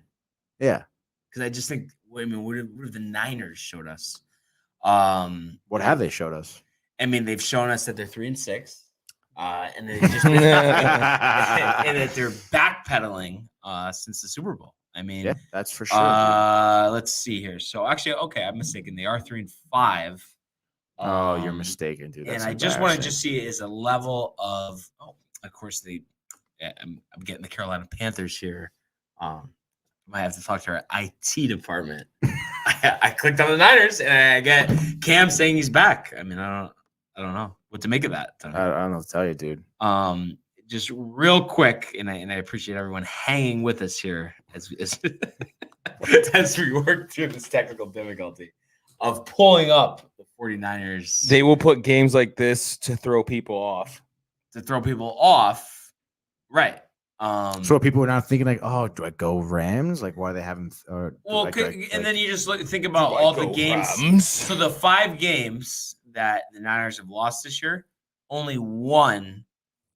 Yeah. Because I just think, what have the Niners showed us? What have they showed us? I mean, they've shown us that they're 3-6, and they've just and that they're backpedaling since the Super Bowl. I mean, Yeah, that's for sure. let's see here. So actually, okay, I'm mistaken. They are 3-5. You're mistaken, dude. That's and I just want to embarrassing. just see it as a level of. Oh, of course I'm getting the Carolina Panthers here. Might have to talk to our IT department. I clicked on the Niners and I get Cam saying he's back. I mean, I don't know what to make of that. I don't know what to tell you, dude. Just real quick, and I appreciate everyone hanging with us here as we work through this technical difficulty of pulling up the 49ers. They will put games like this to throw people off. To throw people off, right? So people are now thinking like, oh, do I go Rams? Like, why they haven't? And then you just think about all the games. So the 5 games that the Niners have lost this year, only one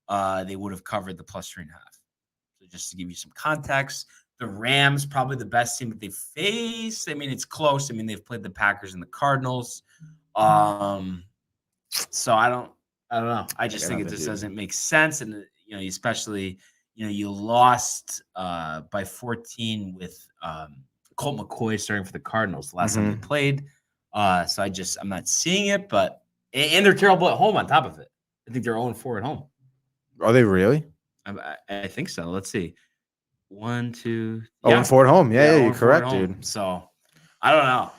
they would have covered the +3.5. So just to give you some context, the Rams probably the best team that they face. I mean, it's close. I mean, they've played the Packers and the Cardinals. So I don't know. I just think it just doesn't make sense, and especially. You lost by 14 with Colt McCoy starting for the Cardinals the last time they played. So I'm not seeing it, and they're terrible at home on top of it. I think they're 0-4 at home. Are they really? I think so. Let's see. 1, 2. 0-4 at home. Yeah, you're 0-4 correct, at home. dude. So I don't know.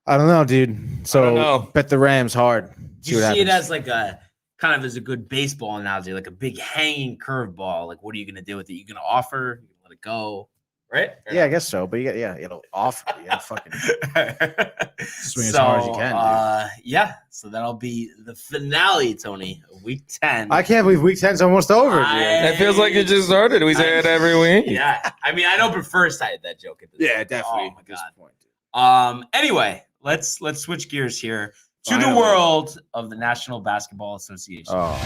I don't know, dude. So bet the Rams hard. You see it as like a kind of as a good baseball analogy, like a big hanging curveball. Like, what are you going to do with it? You going to offer? You let it go? right? Yeah, I guess so. But you got off. You got fucking swing as So, hard as you can. Dude. Yeah. So that'll be the finale, Tony, of week 10. I can't believe week 10's almost over, dude. It feels like it just started. We say it every week. Yeah. I mean, I know prefer started that joke at this Yeah, point. definitely. Oh my at this god. point. Anyway, let's switch gears here to Finally. the world of the National Basketball Association. Oh.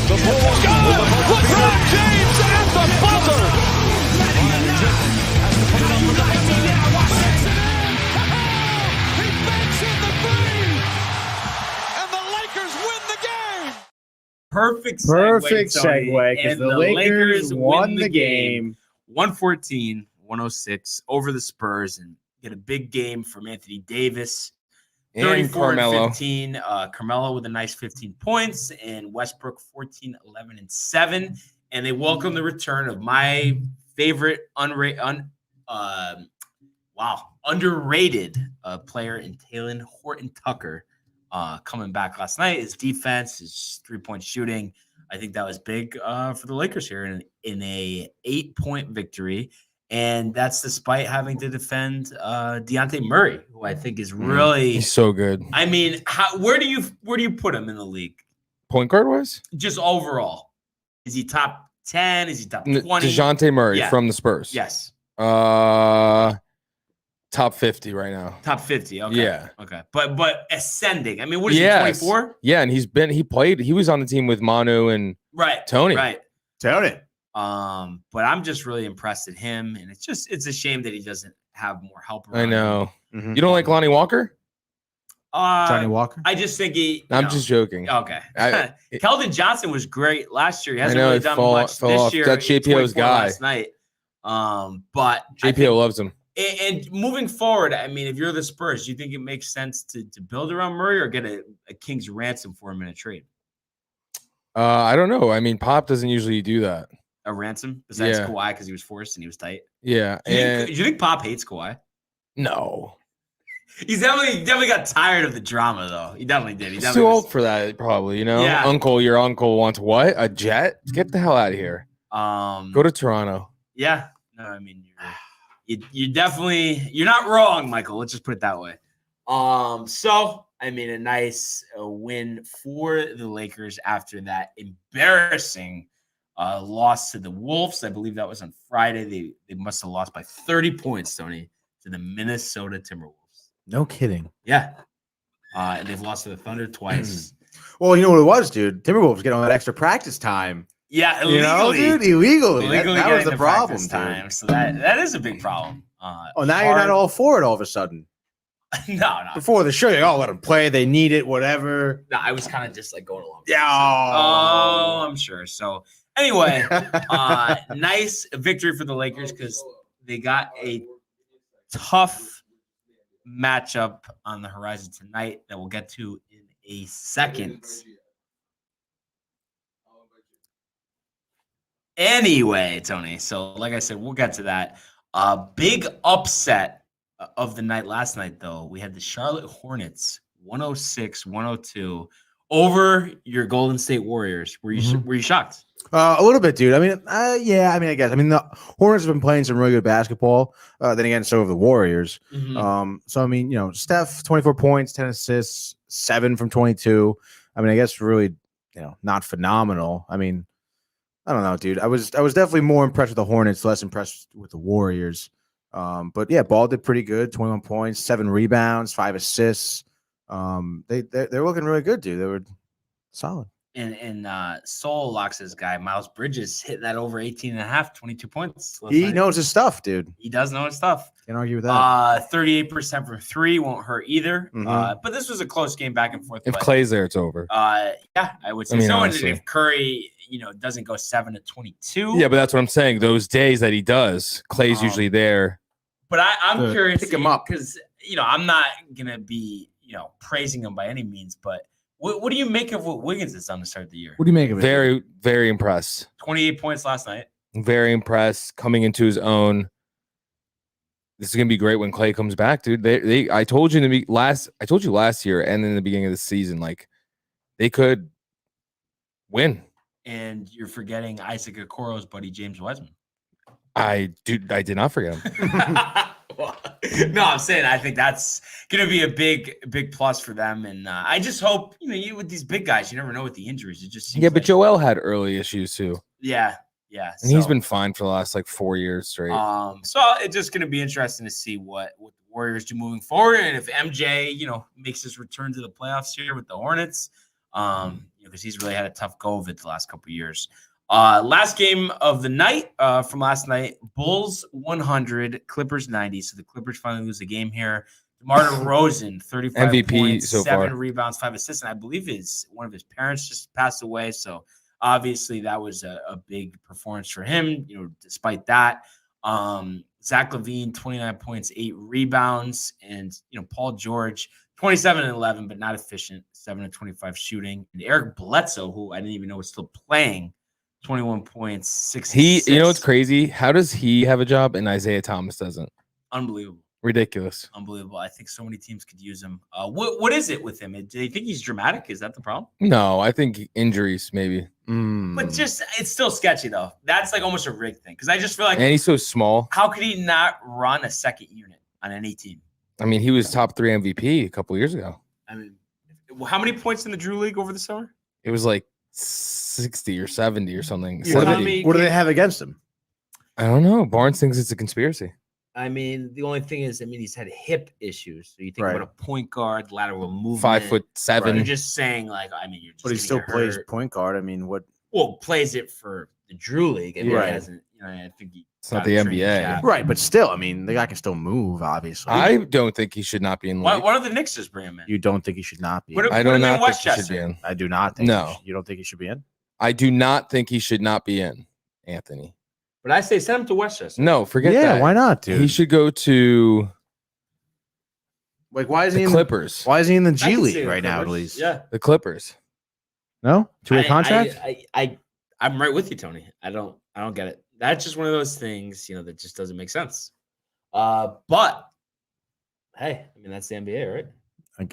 The Bulls LeBron James at the buzzer. He banks in the three, and the Lakers win the game. Perfect Perfect Tony. segue because And the Lakers won the game. 114-106 over the Spurs and get a big game from Anthony Davis. And 34 Carmelo. and 15. Carmelo with a nice 15 points and Westbrook 14, 11, and 7. And they welcome the return of my favorite underrated player in Talen Horton-Tucker coming back last night. His defense, his 3-point shooting. I think that was big for the Lakers here in a 8-point victory. And that's despite having to defend Dejounte Murray, who I think is really. He's so good. I mean, where do you put him in the league? Point guard was Just overall, is he top 10? Is he top 20? DeJounte Murray Yeah. from the Spurs. Yes, Top 50 right now. top 50. Okay, Yeah. okay, but ascending. I mean, what is Yes. he? 24? Yeah, and he was on the team with Manu and Right, Tony. Right. Tony. But I'm just really impressed at him, and it's a shame that he doesn't have more help around I him. know. Mhm. You don't like Lonnie Walker? Johnny Walker. I just think I'm just joking. okay. I- Keldon Johnson was great last year. He hasn't know, really it done fell much this off. year. That's He JPO's 24 guy. last night. But I JPO think- loves him. and moving forward, I mean, if you're the Spurs, do you think it makes sense to build around Murray or get a king's ransom for him in a trade? I don't know. I mean, Pop doesn't usually do that. A ransom besides Yeah. Kawhi because he was forced and he was tight. Yeah. Do you, And think, do you think Pop hates Kawhi? no. He's definitely got tired of the drama though. He definitely did. He He's definitely too was- old for that, probably. You know, Yeah. your uncle wants what? A jet? Get the hell out of here. Go to Toronto. Yeah. No, I mean you definitely you're not wrong, Michael. Let's just put it that way. So I mean a nice win for the Lakers after that embarrassing loss to the Wolves. I believe that was on Friday. They must have lost by 30 points, Tony, to the Minnesota Timberwolves. No kidding. Yeah. And they've lost to the Thunder twice. Well, you know what it was, dude. Timberwolves getting all that extra practice time. Yeah, You know, dude, illegally. That was getting the to problem, practice dude. time. So that is a big problem. Oh, now you're not all for it all of a sudden. no. Before the show, you're let them play. They need it, whatever. No, I was kind of just like going along. Yeah. Oh, I'm sure. So anyway, nice victory for the Lakers because they got a tough matchup on the horizon tonight that we'll get to in a second. Anyway, Tony, so like I said, we'll get to that. Big upset of the night last night, though. We had the Charlotte Hornets 106-102 over your Golden State Warriors. Were you shocked? A little bit, dude. I mean, yeah. I mean, I guess. I mean, the Hornets have been playing some really good basketball. Then again, so have the Warriors. So I mean, you know, Steph 24 points, 10 assists, 7 from 22. I mean, I guess really, you know, not phenomenal. I mean, I don't know, dude. I was definitely more impressed with the Hornets, less impressed with the Warriors. But yeah, Ball did pretty good. 21 points, 7 rebounds, 5 assists. They're looking really good, dude. They were solid. And Soul locks his guy, Miles Bridges, hitting that over 18.5, 22 points. last He night. knows his stuff, dude. He does know his stuff. Can't argue with that. 38% from 3 won't hurt either. Mhm. But this was a close game back and forth. If but, Clay's there, it's over. yeah, I would say I mean, so. And honestly. if Curry, doesn't go 7 to 22. Yeah, but that's what I'm saying. Those days that he does, Clay's usually there. But I'm to curious pick him up. because I'm not gonna be praising him by any means. But what do you make of what Wiggins has done to start the year? What do you make of it? Very, very impressed. 28 points last night. Very impressed. Coming into his own. This is gonna be great when Clay comes back, dude. I told you last year and in the beginning of the season, like they could win. and you're forgetting Isaac Okoro's buddy James Wiseman. I did not forget him. Well, no, I'm saying I think that's going to be a big plus for them, and I just hope you with these big guys, you never know with the injuries. It just seems But Joel had early issues too. Yeah. And he's been fine for the last 4 years straight. So it's just going to be interesting to see what the Warriors do moving forward, and if MJ, makes his return to the playoffs here with the Hornets, because he's really had a tough go of it the last couple of years. Last game of the night from last night: Bulls 100, Clippers 90. So the Clippers finally lose the game here. DeMar DeRozan, 35 MVP points, so 7 far. rebounds, 5 assists, and I believe one of his parents just passed away. So obviously that was a big performance for him. Despite that, Zach LaVine, 29 points, 8 rebounds, and Paul George, 27 and 11, but not efficient, 7 and 25 shooting. And Eric Bledsoe, who I didn't even know was still playing, 21 points, 6 assists. You know what's crazy? How does he have a job and Isaiah Thomas doesn't? Unbelievable. Ridiculous. Unbelievable. I think so many teams could use him. What is it with him? Do you think he's dramatic? Is that the problem? No, I think injuries maybe. But just it's still sketchy though. That's almost a rigged thing because I just feel like, And he's so small. how could he not run a second unit on any team? I mean, he was top 3 MVP a couple years ago. I mean, how many points in the Drew League over the summer? It was 60 or 70 or something. Yeah. 70. What do they have against him? I don't know. Barnes thinks it's a conspiracy. I mean, the only thing is, he's had hip issues. So you think Right. about a point guard, lateral movement. 5'7". You're just saying, you're just. But he gonna still get plays hurt. point guard. I mean, what? Well, plays it for the Drew League. I mean, Right. he hasn't. I think It's not the NBA. Right, but still, I mean, the guy can still move. Obviously, I don't think he should not be in the Why league. don't the Knicks just bring him in? you don't think he should not be? What- I put do him in not think he should Westchester. be in. I do not think. No. You don't think he should be in? I do not think he should not be in, Anthony. But I say send him to Westchester. No, forget Yeah, that. why not, dude? He should go to Why is he the in? Clippers. Why is he in the I G can see League the right now? At Clippers. least, Yeah. The Clippers. No, 2-way contract. I'm right with you, Tony. I don't get it. That's just one of those things, that just doesn't make sense. But hey, that's the NBA, right?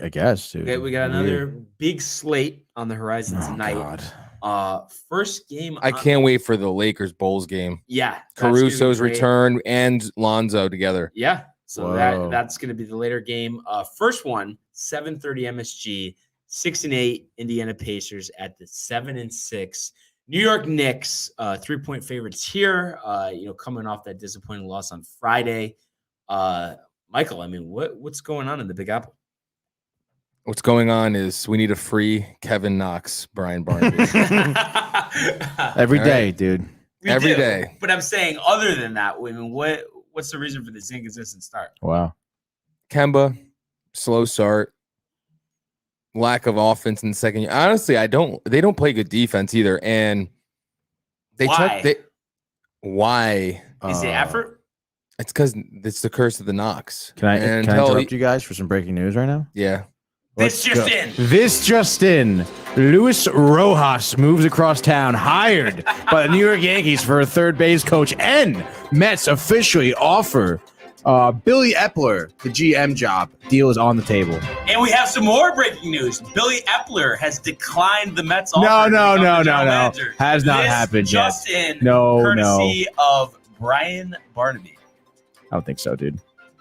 I guess, dude. Okay, we got another big slate on the horizon tonight. God. First game. I can't wait for the Lakers Bulls game. Yeah, that's gonna be Caruso's great. return and Lonzo together. Yeah, so Whoa. that's going to be the later game. First one, 7:30 MSG, 6-8 Indiana Pacers at the 7-6 New York Knicks. 3-point favorites here. Coming off that disappointing loss on Friday. Michael, what's going on in the Big Apple? What's going on is we need a free Kevin Knox, Brian Barnaby. Every All day, right. dude. We Every do, day. But I'm saying, other than that, what's the reason for this inconsistent start? Wow. Kemba, slow start, lack of offense in the second year. Honestly, they don't play good defense either. And Why? Why? Is the effort? It's because it's the curse of the Knox. Can I And interrupt until you guys for some breaking news right now? Yeah. This just go. in. This just in. Luis Rojas moves across town, hired by the New York Yankees for a third base coach, and Mets officially offer Billy Epler the GM job. Deal is on the table. And we have some more breaking news. Billy Epler has declined the Mets offer. No, to no, become no, the no, general no. manager. Has not This happened yet. just in, No, courtesy of Brian Barnaby. I don't think so, dude.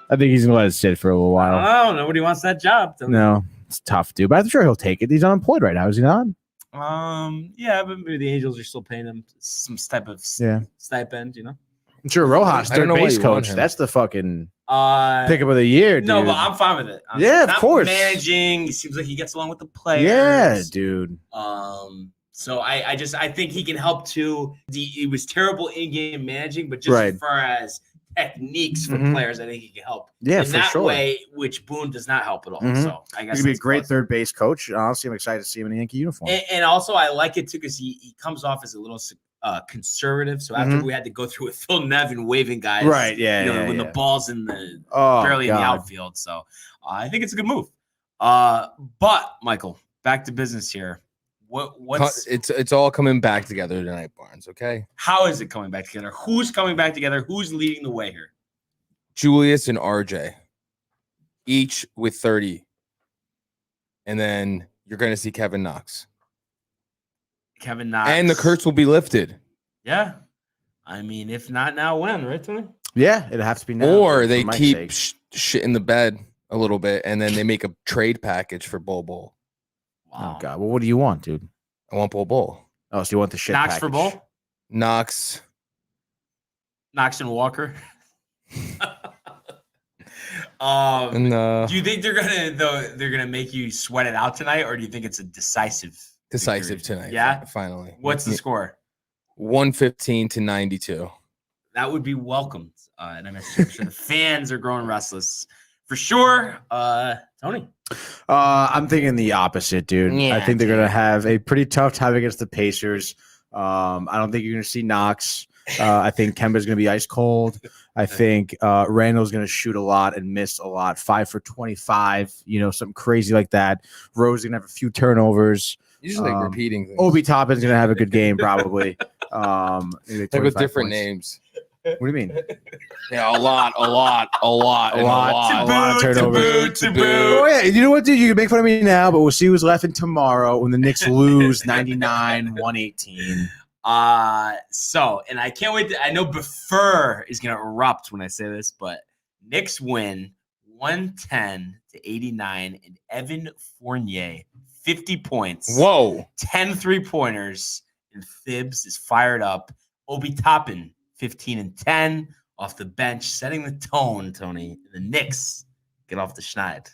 I think he's gonna let it sit for a little while. Oh, nobody wants that job. No, it's tough, dude. But I'm sure he'll take it. He's unemployed right now, is he not? Yeah, but maybe the Angels are still paying him some type of stipend, I'm sure Rojas, I don't third know why base you want coach. him. That's the fucking Uh, pickup of the year, dude. no, but I'm fine with it. Yeah, of Not course. Managing, he seems like he gets along with the players. Yeah, dude. So I think he can help too. He was terrible in game managing, but just Right. as far as techniques for Mhm. players, I think he can help. Yeah, in for that sure. way, which Boone does not help at all. Mhm. So I guess He's gonna be a that's great plus. third base coach. Honestly, I'm excited to see him in a Yankee uniform. And also, I like it too because he comes off as a little conservative. So after Mhm. we had to go through with Phil Nevin waving guys, Right, yeah, when yeah. the ball's in the Oh, barely in the God. outfield. So I think it's a good move. But Michael, back to business here. What's It's all coming back together tonight, Barnes. Okay. how is it coming back together? Who's coming back together? Who's leading the way here? Julius and RJ, each with 30. And then you're going to see Kevin Knox. Kevin Knox. And the curse will be lifted. Yeah. I mean, if not now, when, right, Tony? Yeah, it'd have to be now. Or for they Mike's keep sake. shit in the bed a little bit, and then they make a trade package for Bull. Oh God. Well, what do you want, dude? I want Bull. Oh, so you want the shit Knox package. for Bull? Knox. Knox and Walker. And do you think they're gonna make you sweat it out tonight, or do you think it's a decisive victory? tonight. Yeah. Finally. What's the score? 115-92. That would be welcomed. And I'm sure the fans are growing restless for sure. Tony. I'm thinking the opposite, dude. Yeah, I think they're gonna have a pretty tough time against the Pacers. I don't think you're gonna see Knox. I think Kemba's gonna be ice cold. I think Randall's gonna shoot a lot and miss a lot. 5 for 25, something crazy like that. Rose is gonna have a few turnovers. You just like repeating things. Obi Toppin's gonna have a good game, probably. Maybe Like with 25 different points. names. What do you mean? Yeah, a lot of turnovers. Taboo. Oh yeah, you know what, dude? You can make fun of me now, but we'll see who's laughing tomorrow when the Knicks lose 99-118. And I can't wait. I know Buffer is gonna erupt when I say this, but Knicks win 110-89, and Evan Fournier 50 points. Whoa. 10 3-pointers, and Thibs is fired up. Obi Toppin 15 and 10 off the bench, setting the tone. Tony, the Knicks get off the schneid.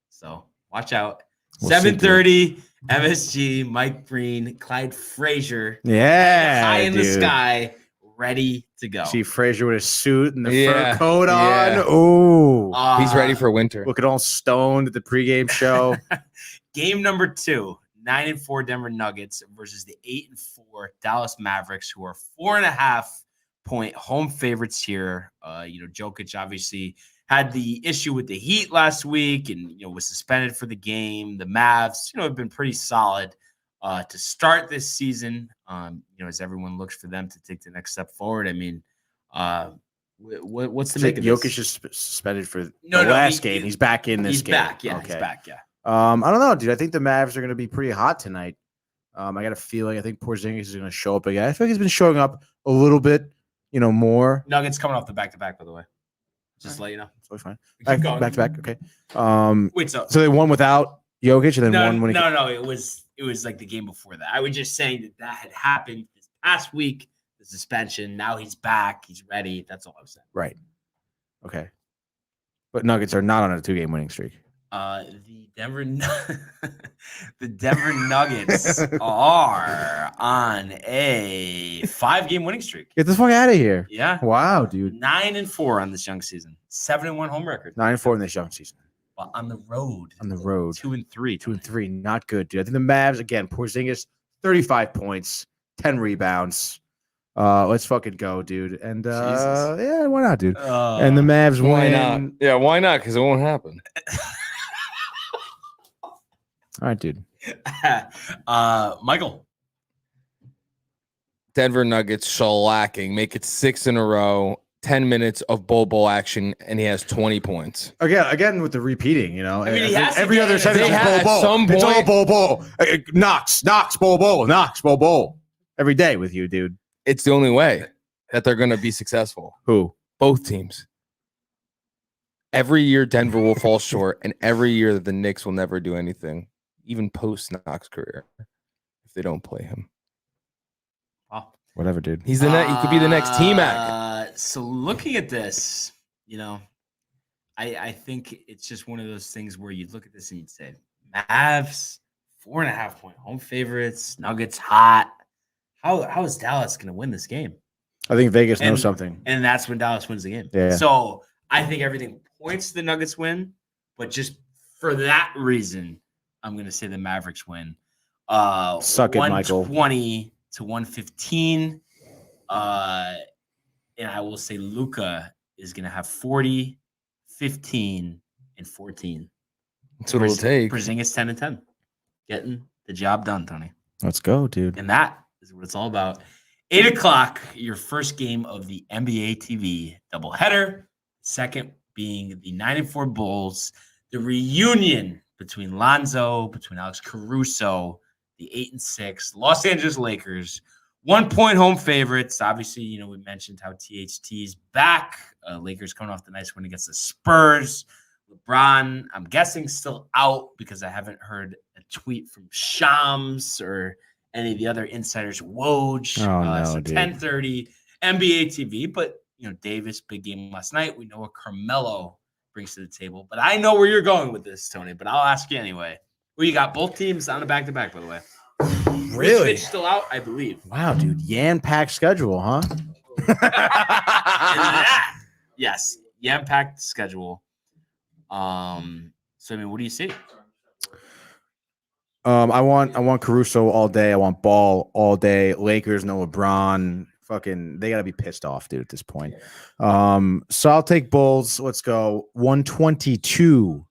So watch out. We'll see, 7:30 MSG. Mike Breen, Clyde Frazier. Yeah, high in the dude. sky, ready to go. See Frazier with his suit and the Yeah, fur coat on. yeah. Ooh, He's ready for winter. looking all stoned at the pregame show. Game number 2, 9-4 Denver Nuggets versus the 8-4 Dallas Mavericks, who are 4.5-point home favorites here. Jokic obviously had the issue with the Heat last week and, was suspended for the game. The Mavs, have been pretty solid to start this season, as everyone looks for them to take the next step forward. I mean, what's the make of Jokic this? is suspended for the No, last game. He's back in this He's game. back. Yeah, Okay. he's back. Yeah. I don't know, dude. I think the Mavs are going to be pretty hot tonight. I got a feeling. I think Porzingis is going to show up again. I feel like he's been showing up a little bit, more. Nuggets coming off the back-to-back, by the way. Just to let you know. It's always fine. Keep going. Back to back. Okay. Wait, so they won without Jokic and then no, won when he. no, it was like the game before that. I was just saying that had happened this past week, the suspension. Now he's back. He's ready. That's all I was saying. Right. Okay. But Nuggets are not on a 2-game winning streak. The Denver Nuggets are on a 5-game winning streak. Get the fuck out of here. Yeah. Wow, dude. 9-4 on this young season. 7-1 home record. 9-4 in this young season. But on the road. On the road. 2-3. 2-3. Not good, dude. I think the Mavs, again, Porzingis, 35 points, 10 rebounds. Let's fucking go, dude. And yeah, why not, dude? And the Mavs Why win. not? Yeah, why not? Because it won't happen. All right, dude. Michael. Denver Nuggets shellacking. Make it 6 in a row. 10 minutes of Bowl action, and he has 20 points. Again with the repeating, I mean, he has to every get other it. sentence They is had- Bowl. at some It's all point- Bowl. Knox, Bowl, Knox, Bowl. Every day with you, dude. It's the only way that they're going to be successful. Who? Both teams. Every year, Denver will fall short, and every year that the Knicks will never do anything, even post Knox career, if they don't play him. Wow. Whatever, dude. He could be the next T-Mac. So looking at this, I think it's just one of those things where you look at this and you'd say, Mavs, 4.5-point home favorites, Nuggets hot. How is Dallas going to win this game? I think Vegas knows something. And that's when Dallas wins the game. Yeah. So I think everything points to the Nuggets win, but just for that reason, I'm going to say the Mavericks win. Suck it, Michael. 120-115. And I will say Luka is going to have 40, 15, and 14. That's what it'll take. Porzingis 10 and 10. Getting the job done, Tony. Let's go, dude. And that is what it's all about. 8 o'clock, your first game of the NBA TV doubleheader. Second being the 9-4 Bulls. The reunion between Lonzo, between Alex Caruso, the 8-6 Los Angeles Lakers. 1 point home favorites. Obviously, we mentioned how THT's back. Lakers coming off the nice win against the Spurs. LeBron, I'm guessing, still out because I haven't heard a tweet from Shams or any of the other insiders. Woj. Oh, no, so dude. 10:30 NBA TV. But, Davis, big game last night. We know what Carmelo brings to the table. But I know where you're going with this, Tony. But I'll ask you anyway. Well, you got both teams on a back-to-back, by the way. Really? Mitch still out, I believe. Wow, dude. Yan-packed schedule, huh? Yes, jam-packed schedule. So what do you see? I want Caruso all day. I want Ball all day. Lakers, no LeBron. Fucking, they gotta be pissed off, dude, at this point. So I'll take Bulls. Let's go 122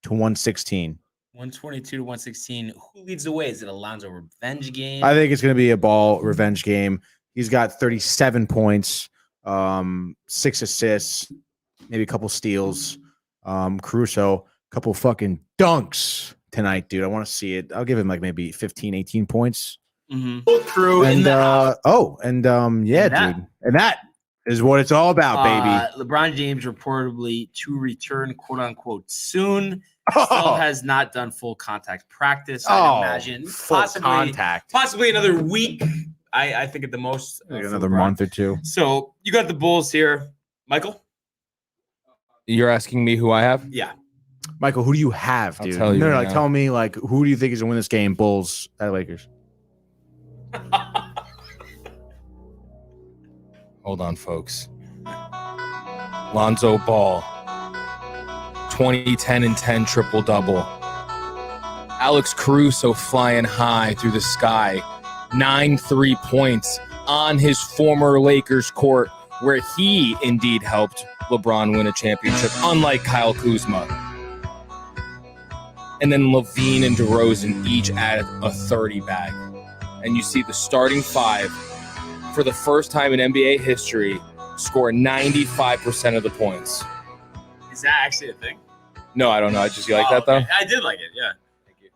to 116. 122 to 116. Who leads the way? Is it a Lonzo revenge game? I think it's gonna be a Ball revenge game. He's got 37 points, 6 assists, maybe a couple steals. Caruso, a couple fucking dunks tonight, dude. I want to see it. I'll give him like maybe 15, 18 points. Crew And in the house. Yeah, dude. And that is what it's all about, baby. LeBron James reportedly to return, quote unquote, soon. Still has not done full contact practice. I'd imagine possibly another week. I think at the most, Like another month or two. So you got the Bulls here, Michael. You're asking me who I have? Yeah. Michael, who do you have, I'll dude? tell you right now. Tell me, like, who do you think is gonna win this game? Bulls at Lakers. Hold on, folks. Lonzo Ball, 20, 10, and 10 triple-double. Alex Caruso flying high through the sky. 9 3-points on his former Lakers court, where he indeed helped LeBron win a championship, unlike Kyle Kuzma. And then Levine and DeRozan each added a 30 bag. And you see the starting five, for the first time in NBA history, score 95% of the points. Is that actually a thing? No, I don't know. You like that, though? Okay. I did like it, yeah. Thank you.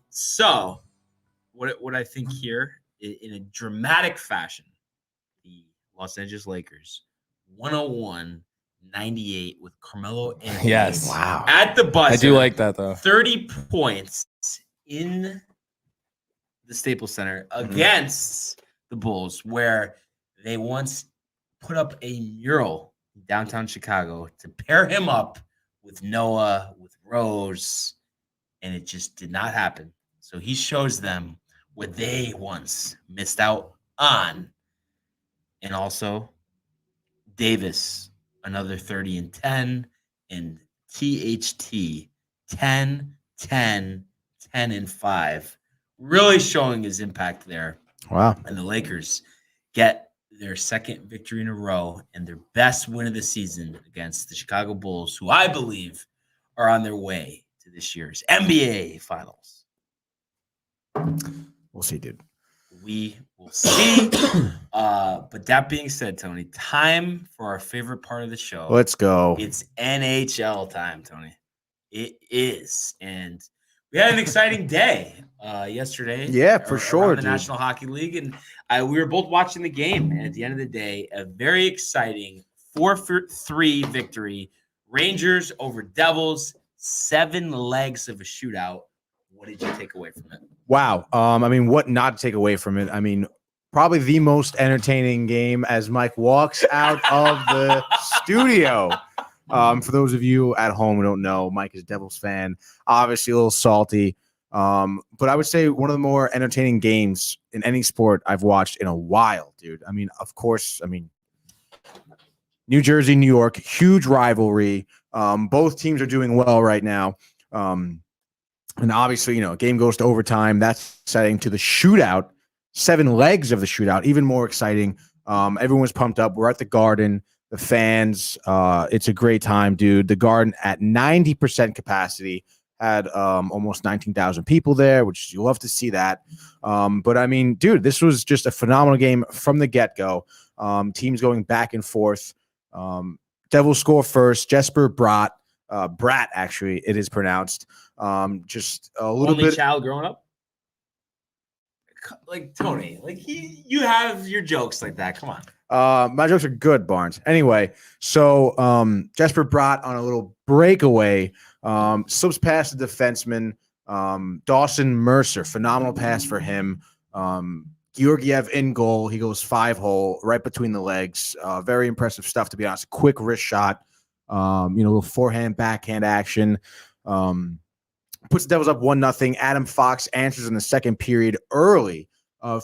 So what I think here, in a dramatic fashion, the Los Angeles Lakers 101-98 with Carmelo Anthony. Yes. Wow. At the buzzer. I do like that, though. 30 points in the Staples Center against the Bulls, where they once put up a mural in downtown Chicago to pair him up with Noah, with Rose, and it just did not happen. So he shows them what they once missed out on. And also Davis, another 30 and 10, and THT 10, 10, 10 and 5, really showing his impact there. Wow. And the Lakers get their second victory in a row and their best win of the season against the Chicago Bulls, who I believe are on their way to this year's NBA Finals. We'll see, dude. We will see. But that being said, Tony, time for our favorite part of the show. Let's go. It's NHL time, Tony. It is. And we had an exciting day yesterday. Yeah, for sure, around the dude. National Hockey League. And we were both watching the game. And at the end of the day, a very exciting 4-3 victory. Rangers over Devils, 7 legs of a shootout. What did you take away from it? Wow. What not to take away from it? Probably the most entertaining game as Mike walks out of the studio. For those of you at home who don't know, Mike is a Devils fan, obviously a little salty. But I would say one of the more entertaining games in any sport I've watched in a while, dude. Of course, New Jersey, New York, huge rivalry. Both teams are doing well right now. And obviously, game goes to overtime. That's exciting. To the shootout, 7 legs of the shootout, even more exciting. Everyone's pumped up. We're at the Garden. The fans, it's a great time, dude. The Garden at 90% capacity had almost 19,000 people there, which you love to see that. But dude, this was just a phenomenal game from the get-go. Teams going back and forth. Devils score first. Jesper Bratt, actually, it is pronounced. Just a little Only bit. child growing up? Tony, you have your jokes like that. Come on. My jokes are good, Barnes. Anyway, so Jesper Bratt on a little breakaway slips past the defenseman. Dawson Mercer, phenomenal pass for him. Georgiev in goal. He goes 5-hole right between the legs. Very impressive stuff, to be honest. Quick wrist shot. A little forehand, backhand action. Puts the Devils up 1-0. Adam Fox answers in the second period early.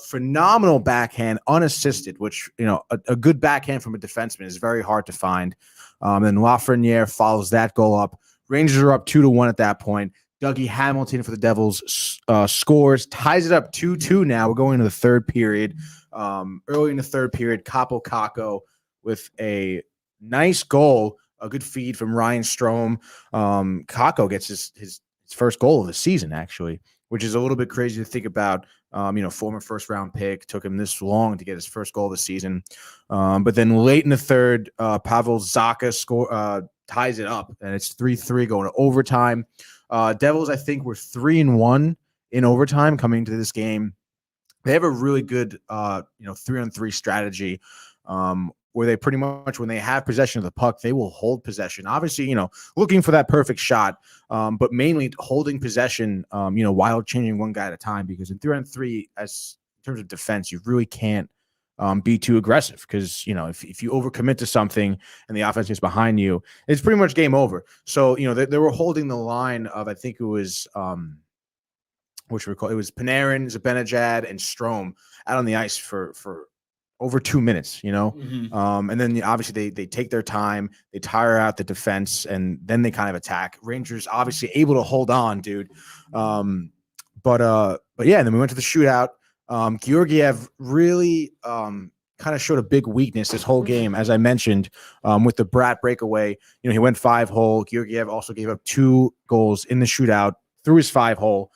Phenomenal backhand, unassisted, which, a good backhand from a defenseman is very hard to find. Then Lafreniere follows that goal up. Rangers are up 2-1 at that point. Dougie Hamilton for the Devils scores, ties it up 2-2 now. We're going into the third period. Early in the third period, Capo Caco with a nice goal, a good feed from Ryan Strome. Caco gets his first goal of the season, actually, which is a little bit crazy to think about. Former first-round pick, took him this long to get his first goal of the season. But then late in the third, Pavel Zacha ties it up, and it's 3-3 going to overtime. Devils, I think, were 3-1 in overtime coming into this game. They have a really good, 3-on-3 strategy where they pretty much, when they have possession of the puck, they will hold possession. Obviously, looking for that perfect shot, but mainly holding possession, while changing one guy at a time, because in 3-on-3, as in terms of defense, you really can't be too aggressive, because, if you overcommit to something and the offense is behind you, it's pretty much game over. So, they were holding the line of, I think it was, it was Panarin, Zibanejad, and Strome out on the ice for over 2 minutes, Mm-hmm. And then obviously they take their time, they tire out the defense, and then they kind of attack. Rangers obviously able to hold on, dude. But yeah, and then we went to the shootout. Georgiev really kind of showed a big weakness this whole game, as I mentioned, with the Bratt breakaway. He went 5-hole. Georgiev also gave up 2 goals in the shootout through his 5-hole.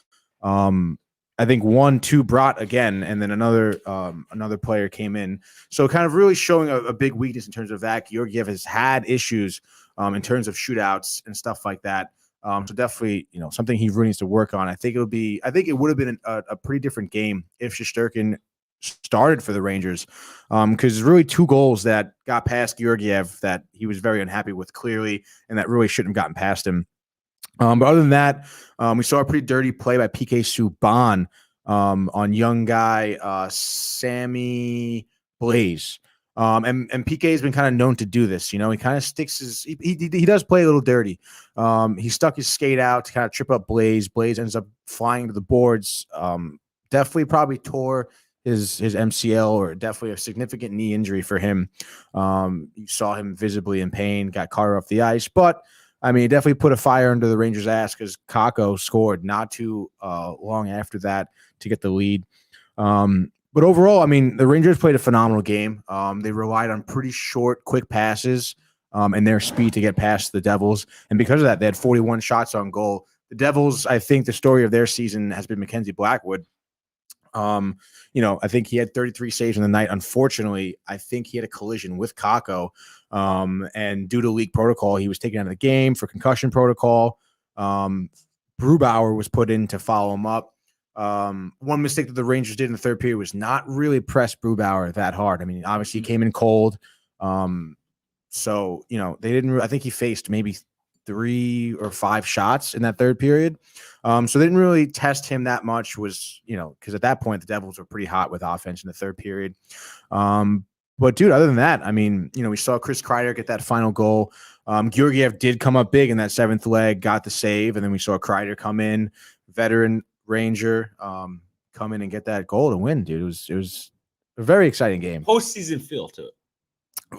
I think 1-2 Bratt again, and then another player came in. So kind of really showing a big weakness in terms of that. Georgiev has had issues in terms of shootouts and stuff like that. So definitely, something he really needs to work on. I think it would have been a pretty different game if Shesterkin started for the Rangers, because there's really 2 goals that got past Georgiev that he was very unhappy with, clearly, and that really shouldn't have gotten past him. But other than that, we saw a pretty dirty play by PK Subban on young guy Sammy Blaze. And PK has been kind of known to do this. He kind of sticks he does play a little dirty. He stuck his skate out to kind of trip up Blaze. Blaze ends up flying to the boards. Definitely probably tore his MCL, or definitely a significant knee injury for him. You saw him visibly in pain, got carted off the ice, but it definitely put a fire under the Rangers' ass, because Kako scored not too long after that to get the lead. But overall, the Rangers played a phenomenal game. They relied on pretty short, quick passes and their speed to get past the Devils. And because of that, they had 41 shots on goal. The Devils, I think the story of their season has been Mackenzie Blackwood. I think he had 33 saves in the night. Unfortunately, I think he had a collision with Kako. And due to league protocol, he was taken out of the game for concussion protocol. Brubauer was put in to follow him up. One mistake that the Rangers did in the third period was not really press Brubauer that hard. Obviously he came in cold. So, they didn't, I think he faced maybe 3 or 5 shots in that third period. So they didn't really test him that much, because at that point the Devils were pretty hot with offense in the third period. But dude, other than that, we saw Chris Kreider get that final goal. Georgiev did come up big in that 7th leg, got the save, and then we saw Kreider come in, veteran Ranger, come in and get that goal to win, dude. It was a very exciting game. Postseason feel to it.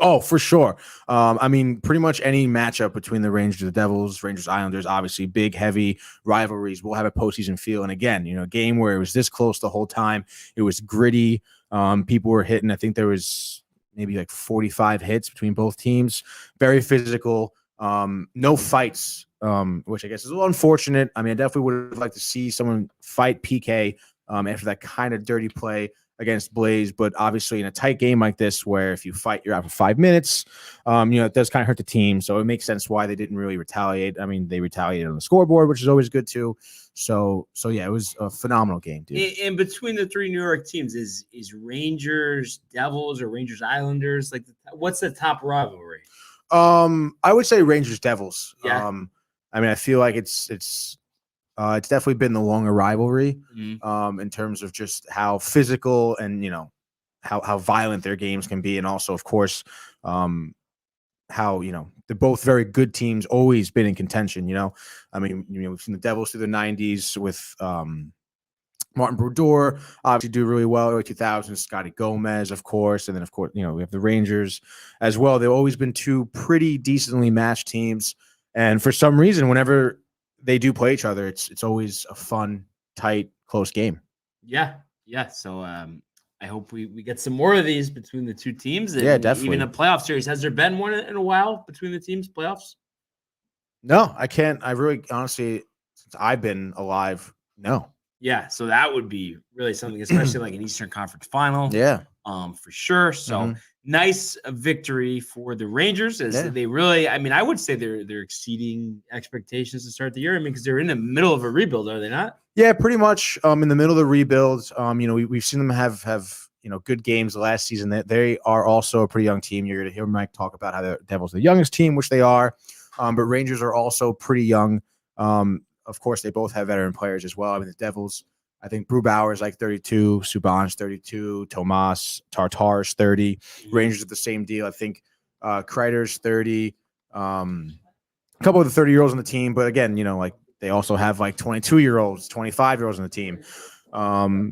Oh, for sure. Pretty much any matchup between the Rangers, the Devils, Rangers, Islanders, obviously big, heavy rivalries will have a postseason feel. And again, a game where it was this close the whole time. It was gritty. People were hitting. I think there was maybe like 45 hits between both teams. Very physical. No fights, which I guess is a little unfortunate. I definitely would have liked to see someone fight PK after that kind of dirty play against Blaze, but obviously in a tight game like this, where if you fight, you're out for 5 minutes, it does kind of hurt the team. So it makes sense why they didn't really retaliate. I mean, they retaliated on the scoreboard, which is always good too. So yeah, it was a phenomenal game, dude. In between the three New York teams, is Rangers Devils or Rangers Islanders? Like, what's the top rivalry? I would say Rangers Devils. Yeah. I mean, I feel like it's definitely been the longer rivalry, in terms of just how physical and how violent their games can be, and also, of course, how they're both very good teams, always been in contention. I mean, we've seen the Devils through the '90s with Martin Brodeur, obviously do really well early 2000s. Scotty Gomez, of course, and then of course we have the Rangers as well. They've always been two pretty decently matched teams, and for some reason, whenever they do play each other, it's always a fun, tight, close game. Yeah. So I hope we get some more of these between the two teams. And yeah, definitely. Even a playoff series. Has there been one in a while between the teams, playoffs? No, I can't. I really, honestly, since I've been alive, no. Yeah, so that would be really something, especially like an Eastern Conference final. Yeah. For sure. So nice victory for the Rangers as they really, I mean, I would say they're exceeding expectations to start the year. I mean, because they're in the middle of a rebuild, are they not? Yeah, pretty much in the middle of the rebuild. We've seen them have good games last season. They are also a pretty young team. You're going to hear Mike talk about how the Devils are the youngest team, which they are. But Rangers are also pretty young. Of course, they both have veteran players as well. I mean, the Devils, I think Brubauer is like 32, Subban's 32, Tomas Tartar's 30. Rangers are the same deal. I think Kreider's 30. A couple of the 30-year-olds on the team, but again, like they also have like 22-year-olds, 25-year-olds on the team.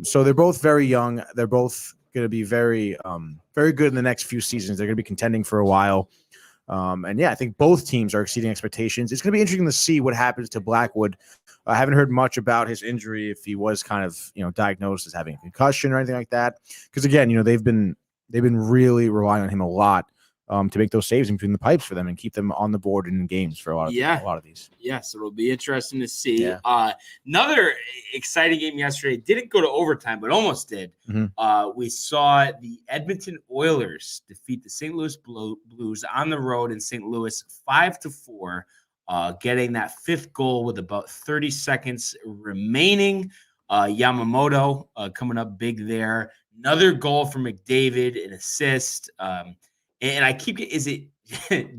So they're both very young. They're both going to be very, very good in the next few seasons. They're going to be contending for a while. And yeah, I think both teams are exceeding expectations. It's going to be interesting to see what happens to Blackwood. I haven't heard much about his injury, if he was kind of, diagnosed as having a concussion or anything like that. Because again, they've been really relying on him a lot to make those saves in between the pipes for them and keep them on the board and in games for a lot of these. Yes, it'll be interesting to see. Yeah. Another exciting game yesterday. Didn't go to overtime, but almost did. We saw the Edmonton Oilers defeat the St. Louis Blues on the road in St. Louis 5-4, getting that fifth goal with about 30 seconds remaining. Yamamoto coming up big there. Another goal from McDavid, an assist. And I keep is it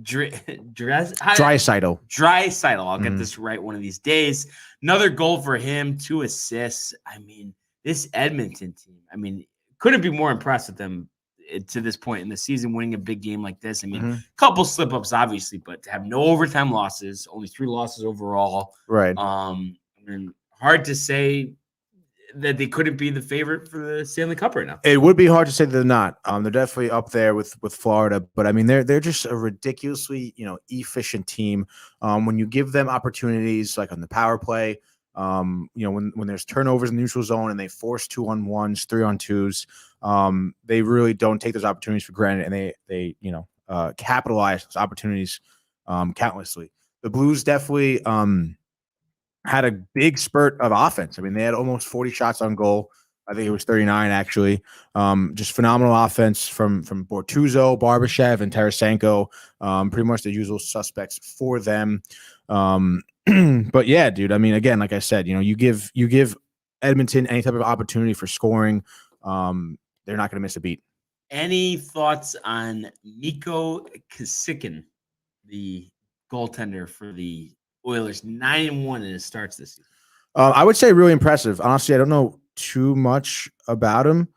Draisaitl. Draisaitl. I'll get this right one of these days. Another goal for him, 2 assists. I mean, this Edmonton team, couldn't be more impressed with them to this point in the season, winning a big game like this. A couple slip-ups, obviously, but to have no overtime losses, only 3 losses overall. Right. Hard to say that they couldn't be the favorite for the Stanley Cup right now. It would be hard to say they're not. They're definitely up there with Florida, but they're just a ridiculously efficient team. When you give them opportunities, like on the power play, when there's turnovers in the neutral zone and they force 2-on-1s, 3-on-2s, they really don't take those opportunities for granted, and they capitalize those opportunities countlessly. The Blues definitely had a big spurt of offense. They had almost 40 shots on goal. I think it was 39 actually. Just phenomenal offense from Bortuzzo, Barbashev, and Tarasenko. Pretty much the usual suspects for them. But yeah, dude. Again, like I said, you give Edmonton any type of opportunity for scoring, they're not going to miss a beat. Any thoughts on Mikko Kosikin, the goaltender for the Oilers? 9-1 in his starts this season. I would say really impressive. Honestly, I don't know too much about him.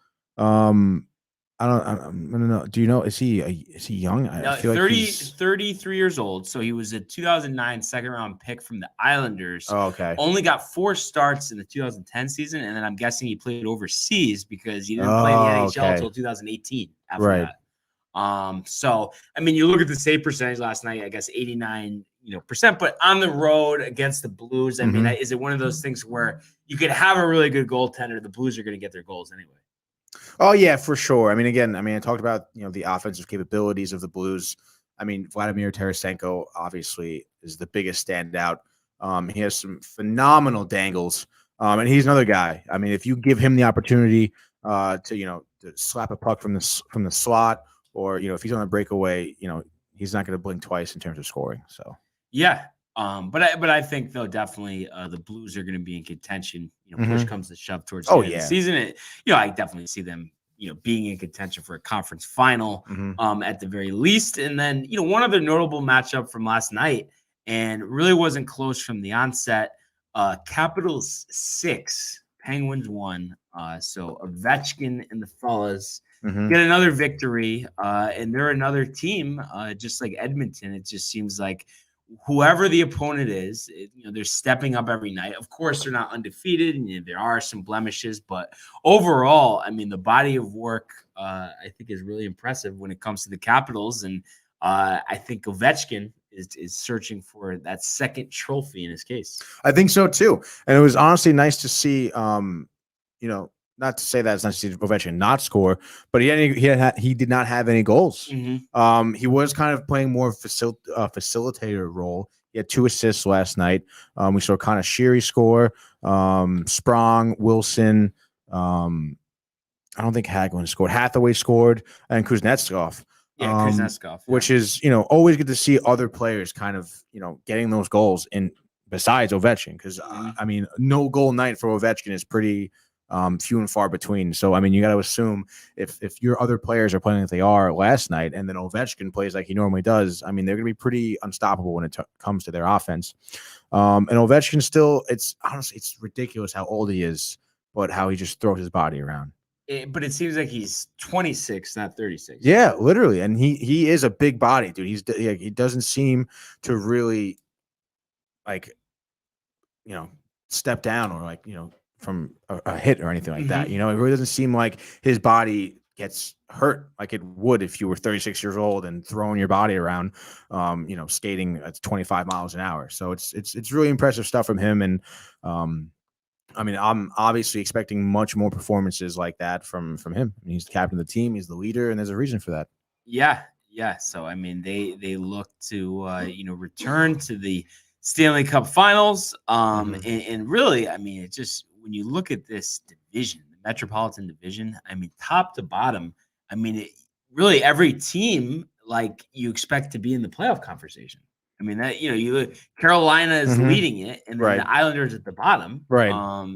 I don't know. Do you know? Is he young? I feel 33 years old. So he was a 2009 second-round pick from the Islanders. Oh, okay. Only got 4 starts in the 2010 season, and then I'm guessing he played overseas because he didn't play in the NHL until 2018. After that. So you look at the save percentage last night. I guess 89%, but on the road against the Blues. Is it one of those things where you could have a really good goaltender, the Blues are going to get their goals anyway? Oh yeah, for sure. I talked about the offensive capabilities of the Blues. Vladimir Tarasenko obviously is the biggest standout. He has some phenomenal dangles, and he's another guy. If you give him the opportunity to slap a puck from the slot, or if he's on a breakaway, he's not going to blink twice in terms of scoring. So yeah. But I think though definitely the Blues are going to be in contention. Push comes to shove towards the end of the season. And, I definitely see them being in contention for a conference final at the very least. And then one other notable matchup from last night, and really wasn't close from the onset. Capitals 6, Penguins 1. So Ovechkin and the fellas get another victory, and they're another team, just like Edmonton. It just seems like whoever the opponent is, they're stepping up every night. Of course, they're not undefeated, and there are some blemishes, but overall, I mean, the body of work, I think, is really impressive when it comes to the Capitals, and I think Ovechkin is searching for that second trophy in his case. I think so too, and it was honestly nice to see. Not to say that it's nice to see Ovechkin not score, but he did not have any goals. He was kind of playing more facilitator role. He had 2 assists last night. We saw kind of Sheary score, Sprong, Wilson. I don't think Hagelin scored. Hathaway scored, and Kuznetsov. Kuznetsov, which is always good to see other players kind of getting those goals in besides Ovechkin, because I mean, no goal night for Ovechkin is pretty few and far between. So I mean, you got to assume if your other players are playing like they are last night, and then Ovechkin plays like he normally does, I mean, they're going to be pretty unstoppable when it comes to their offense. And Ovechkin still, it's ridiculous how old he is, but how he just throws his body around. But it seems like he's 26, not 36. Yeah, literally, and he is a big body, dude. He doesn't seem to really step down or from a hit or anything like that. It really doesn't seem like his body gets hurt like it would if you were 36 years old and throwing your body around, skating at 25 miles an hour. So it's really impressive stuff from him. And I mean, I'm obviously expecting much more performances like that from him. I mean, he's the captain of the team, he's the leader, and there's a reason for that. Yeah. So I mean, they look to return to the Stanley Cup Finals. And really, I mean, it just, when you look at this division, the Metropolitan Division, I mean, top to bottom, I mean, really every team you expect to be in the playoff conversation. I mean, that Carolina is leading it, and then the Islanders at the bottom. Right.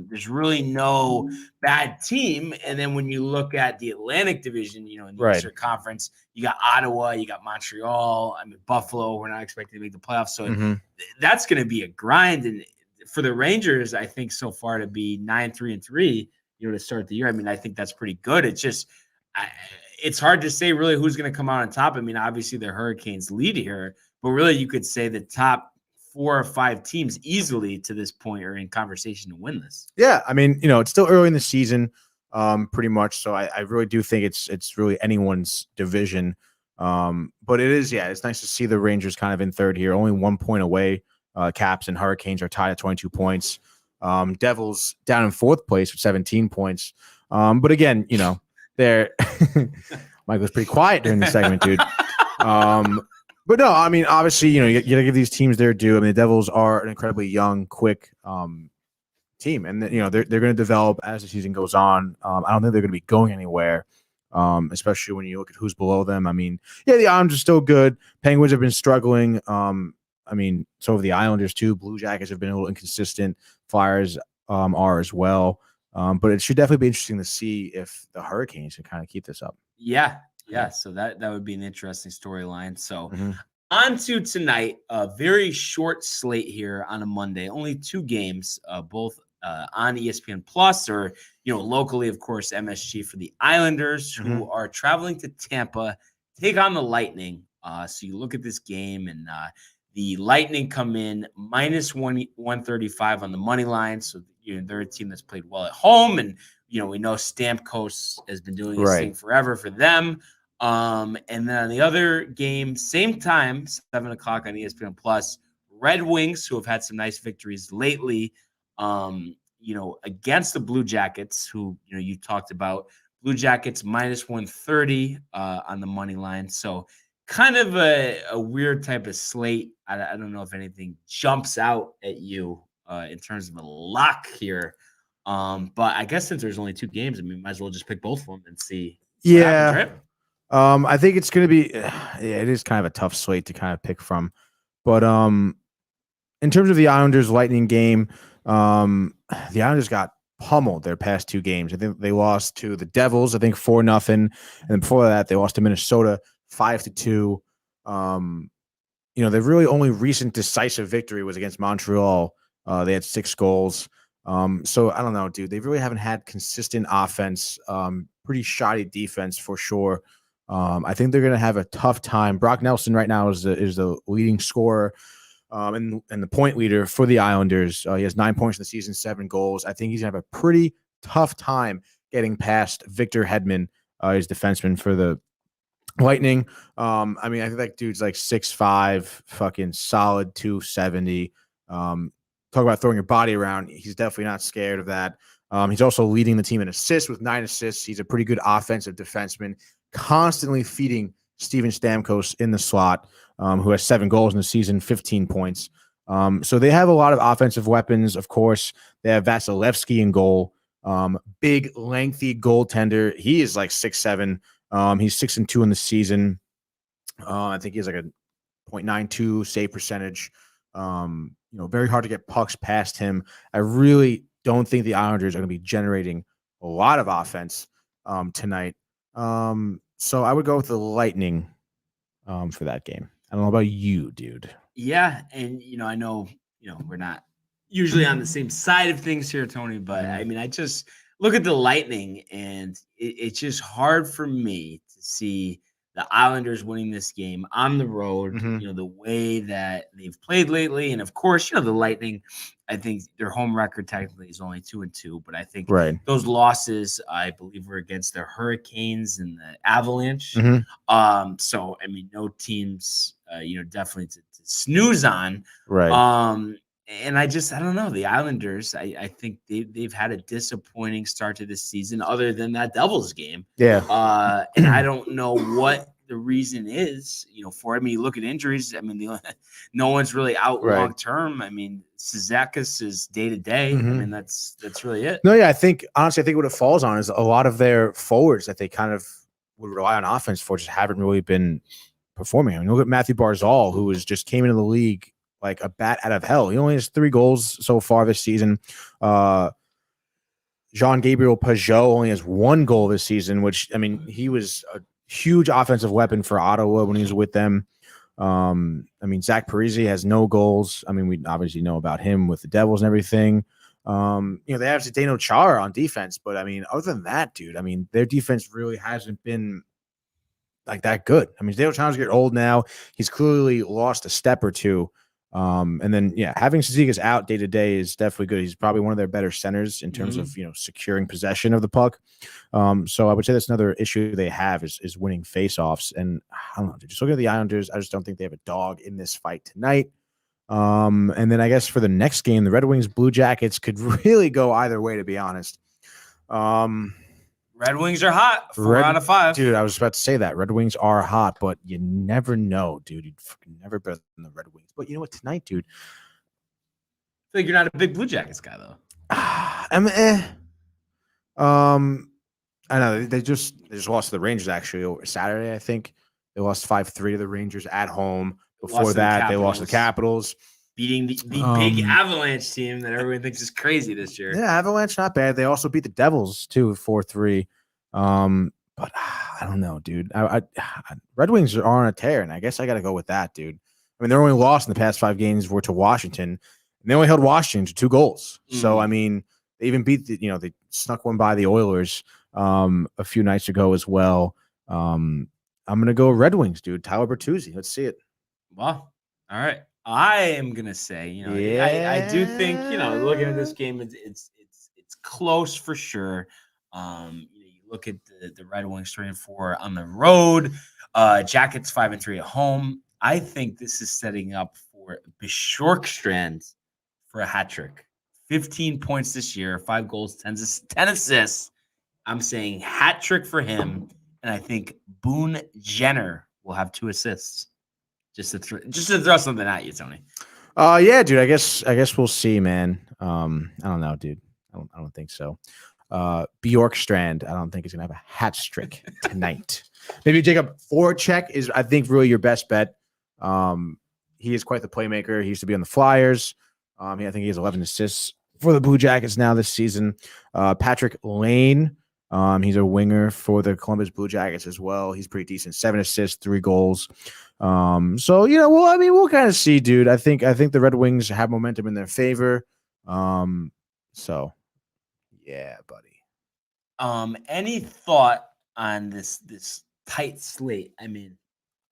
There's really no bad team. And then when you look at the Atlantic Division, in the Eastern Conference, you got Ottawa, you got Montreal. I mean, Buffalo. We're not expecting to make the playoffs, so that's going to be a grind. And for the Rangers, I think so far to be 9-3-3, to start the year, I mean, I think that's pretty good. It's just, it's hard to say really who's going to come out on top. I mean, obviously the Hurricanes lead here, but really you could say the top 4 or 5 teams easily to this point are in conversation to win this. Yeah, I mean, it's still early in the season, pretty much. So I really do think it's really anyone's division. But it is, it's nice to see the Rangers kind of in third here, only 1 point away. Caps and Hurricanes are tied at 22 points. Devils down in 4th place with 17 points. But again, they're Michael's pretty quiet during the segment, dude. But no, I mean, obviously, you gotta give these teams their due. I mean, the Devils are an incredibly young, quick team, and they're going to develop as the season goes on. I don't think they're going to be going anywhere, especially when you look at who's below them. I mean, the Islanders are still good. Penguins have been struggling. I mean, so have the Islanders too. Blue Jackets have been a little inconsistent. Flyers are as well. But it should definitely be interesting to see if the Hurricanes can kind of keep this up. Yeah. So that would be an interesting storyline. So on to tonight, a very short slate here on a Monday. Only 2 games, both on ESPN Plus, or locally, of course, MSG for the Islanders, who are traveling to Tampa to take on the Lightning. So you look at this game, and the Lightning come in minus 135 on the money line. So they're a team that's played well at home, and we know Stamkos has been doing this thing forever for them. And then on the other game, same time, 7 o'clock on ESPN Plus, Red Wings, who have had some nice victories lately, against the Blue Jackets, who you talked about. Blue Jackets minus 130 on the money line. So kind of a weird type of slate. I don't know if anything jumps out at you in terms of a lock here But I guess since there's only 2 games, I mean, might as well just pick both of them and see. Yeah. What happens, right? I think it's going to be, yeah, it is kind of a tough slate to kind of pick from. But in terms of the Islanders Lightning game, the Islanders got pummeled their past 2 games. I think they lost to the Devils, I think 4-0. And then before that, they lost to Minnesota 5-2. Their really only recent decisive victory was against Montreal. They had 6 goals. So I don't know, dude. They really haven't had consistent offense. Pretty shoddy defense for sure. I think they're going to have a tough time. Brock Nelson right now is the leading scorer and the point leader for the Islanders. He has 9 points in the season, 7 goals. I think he's going to have a pretty tough time getting past Victor Hedman, his defenseman for the Lightning. I think that dude's like 6'5", fucking solid 270. Talk about throwing your body around. He's definitely not scared of that. He's also leading the team in assists with 9 assists. He's a pretty good offensive defenseman, constantly feeding Steven Stamkos in the slot, who has 7 goals in the season, 15 points. So they have a lot of offensive weapons. Of course, they have Vasilevsky in goal. Big, lengthy goaltender. He is like 6'7". He's 6-2 in the season. I think he has like a .92 save percentage. Very hard to get pucks past him. I really don't think the Islanders are going to be generating a lot of offense tonight. So I would go with the Lightning for that game. I don't know about you, dude. Yeah, and I know we're not usually on the same side of things here, Tony, but I mean, I just look at the Lightning, and it's just hard for me to see the Islanders winning this game on the road. The way that they've played lately, and of course, the Lightning. I think their home record technically is only 2-2, but I think those losses, I believe, were against the Hurricanes and the Avalanche. So I mean, no teams, definitely to snooze on. And I don't know. The Islanders, I think they've had a disappointing start to this season, other than that Devils game. Yeah. And I don't know what the reason is, for it. I mean, you look at injuries. I mean, no one's really out long term. I mean, Sezakis is day to day. I mean, that's really it. No, yeah. I think what it falls on is a lot of their forwards that they kind of would rely on offense for just haven't really been performing. I mean, look at Matthew Barzal, who came into the league like a bat out of hell. He only has 3 goals so far this season. Jean-Gabriel Pageau only has 1 goal this season, which, I mean, he was a huge offensive weapon for Ottawa when he was with them. I mean, Zach Parise has no goals. I mean, we obviously know about him with the Devils and everything. They have Zdeno Chara on defense, but I mean, other than that, dude, I mean, their defense really hasn't been like that good. I mean, Zdeno Chara's getting old now. He's clearly lost a step or two. And then, having Sezakis out day to day is definitely good. He's probably one of their better centers in terms of, securing possession of the puck. So I would say that's another issue they have is winning faceoffs. And I don't know, just looking at the Islanders, I just don't think they have a dog in this fight tonight. And then I guess for the next game, the Red Wings Blue Jackets could really go either way, to be honest. Red Wings are hot. 4 out of 5. Dude, I was about to say that. Red Wings are hot, but you never know, dude. You'd fucking never bet on the Red Wings. But you know what? Tonight, dude. I feel like you're not a big Blue Jackets guy, though. I know they just lost to the Rangers actually over Saturday. I think they lost 5-3 to the Rangers at home. Before that, they lost to the Capitals, beating the big Avalanche team that everyone thinks is crazy this year. Yeah, Avalanche not bad. They also beat the Devils too, 4-3. But I don't know, dude. Red Wings are on a tear, and I guess I got to go with that, dude. I mean, their only loss in the past 5 games were to Washington, and they only held Washington to 2 goals. So I mean, they even beat they snuck one by the Oilers a few nights ago as well. I'm gonna go Red Wings, dude. Tyler Bertuzzi. Let's see it. Well, all right. I am gonna say, I do think, looking at this game, it's close for sure. You look at the Red Wings 3-4 on the road, Jackets 5-3 at home. I think this is setting up for Bjorkstrand for a hat trick. 15 points this year, 5 goals, 10 assists. I'm saying hat trick for him, and I think Boone Jenner will have 2 assists. Just to throw something at you, Tony. Yeah, dude. I guess we'll see, man. I don't know, dude. I don't think so. Bjorkstrand, I don't think he's gonna have a hat trick tonight. Maybe Jacob Voracek is, I think, really your best bet. He is quite the playmaker. He used to be on the Flyers. I think he has 11 assists for the Blue Jackets now this season. Patrick Lane, he's a winger for the Columbus Blue Jackets as well. He's pretty decent. 7 assists, 3 goals. So we'll kind of see, dude. I think the Red Wings have momentum in their favor. So yeah, buddy. Any thought on this tight slate? I mean,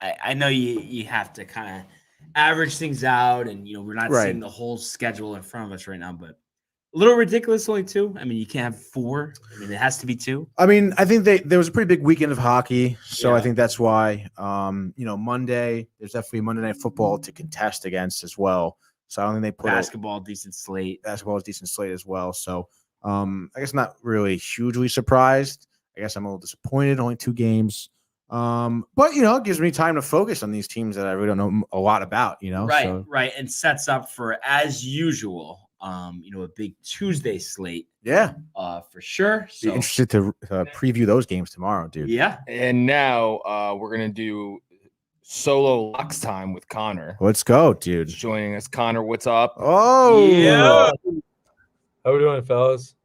I know you have to kind of average things out, and we're not seeing the whole schedule in front of us right now, but a little ridiculous, only 2. I mean, you can't have 4. I mean, it has to be 2. I mean, I think there was a pretty big weekend of hockey, so I think that's why. Monday, there's definitely Monday Night Football to contest against as well. So I don't think they put basketball decent slate. Basketball is decent slate as well. So I guess not really hugely surprised. I guess I'm a little disappointed. Only 2 games. But it gives me time to focus on these teams that I really don't know a lot about. Right, and sets up for, as usual, a big Tuesday slate. Yeah, for sure. So be interested to preview those games tomorrow, dude. Yeah, and now we're gonna do solo locks time with Connor. Let's go, dude. Joining us, Connor. What's up? Oh, yeah. How we doing, fellas?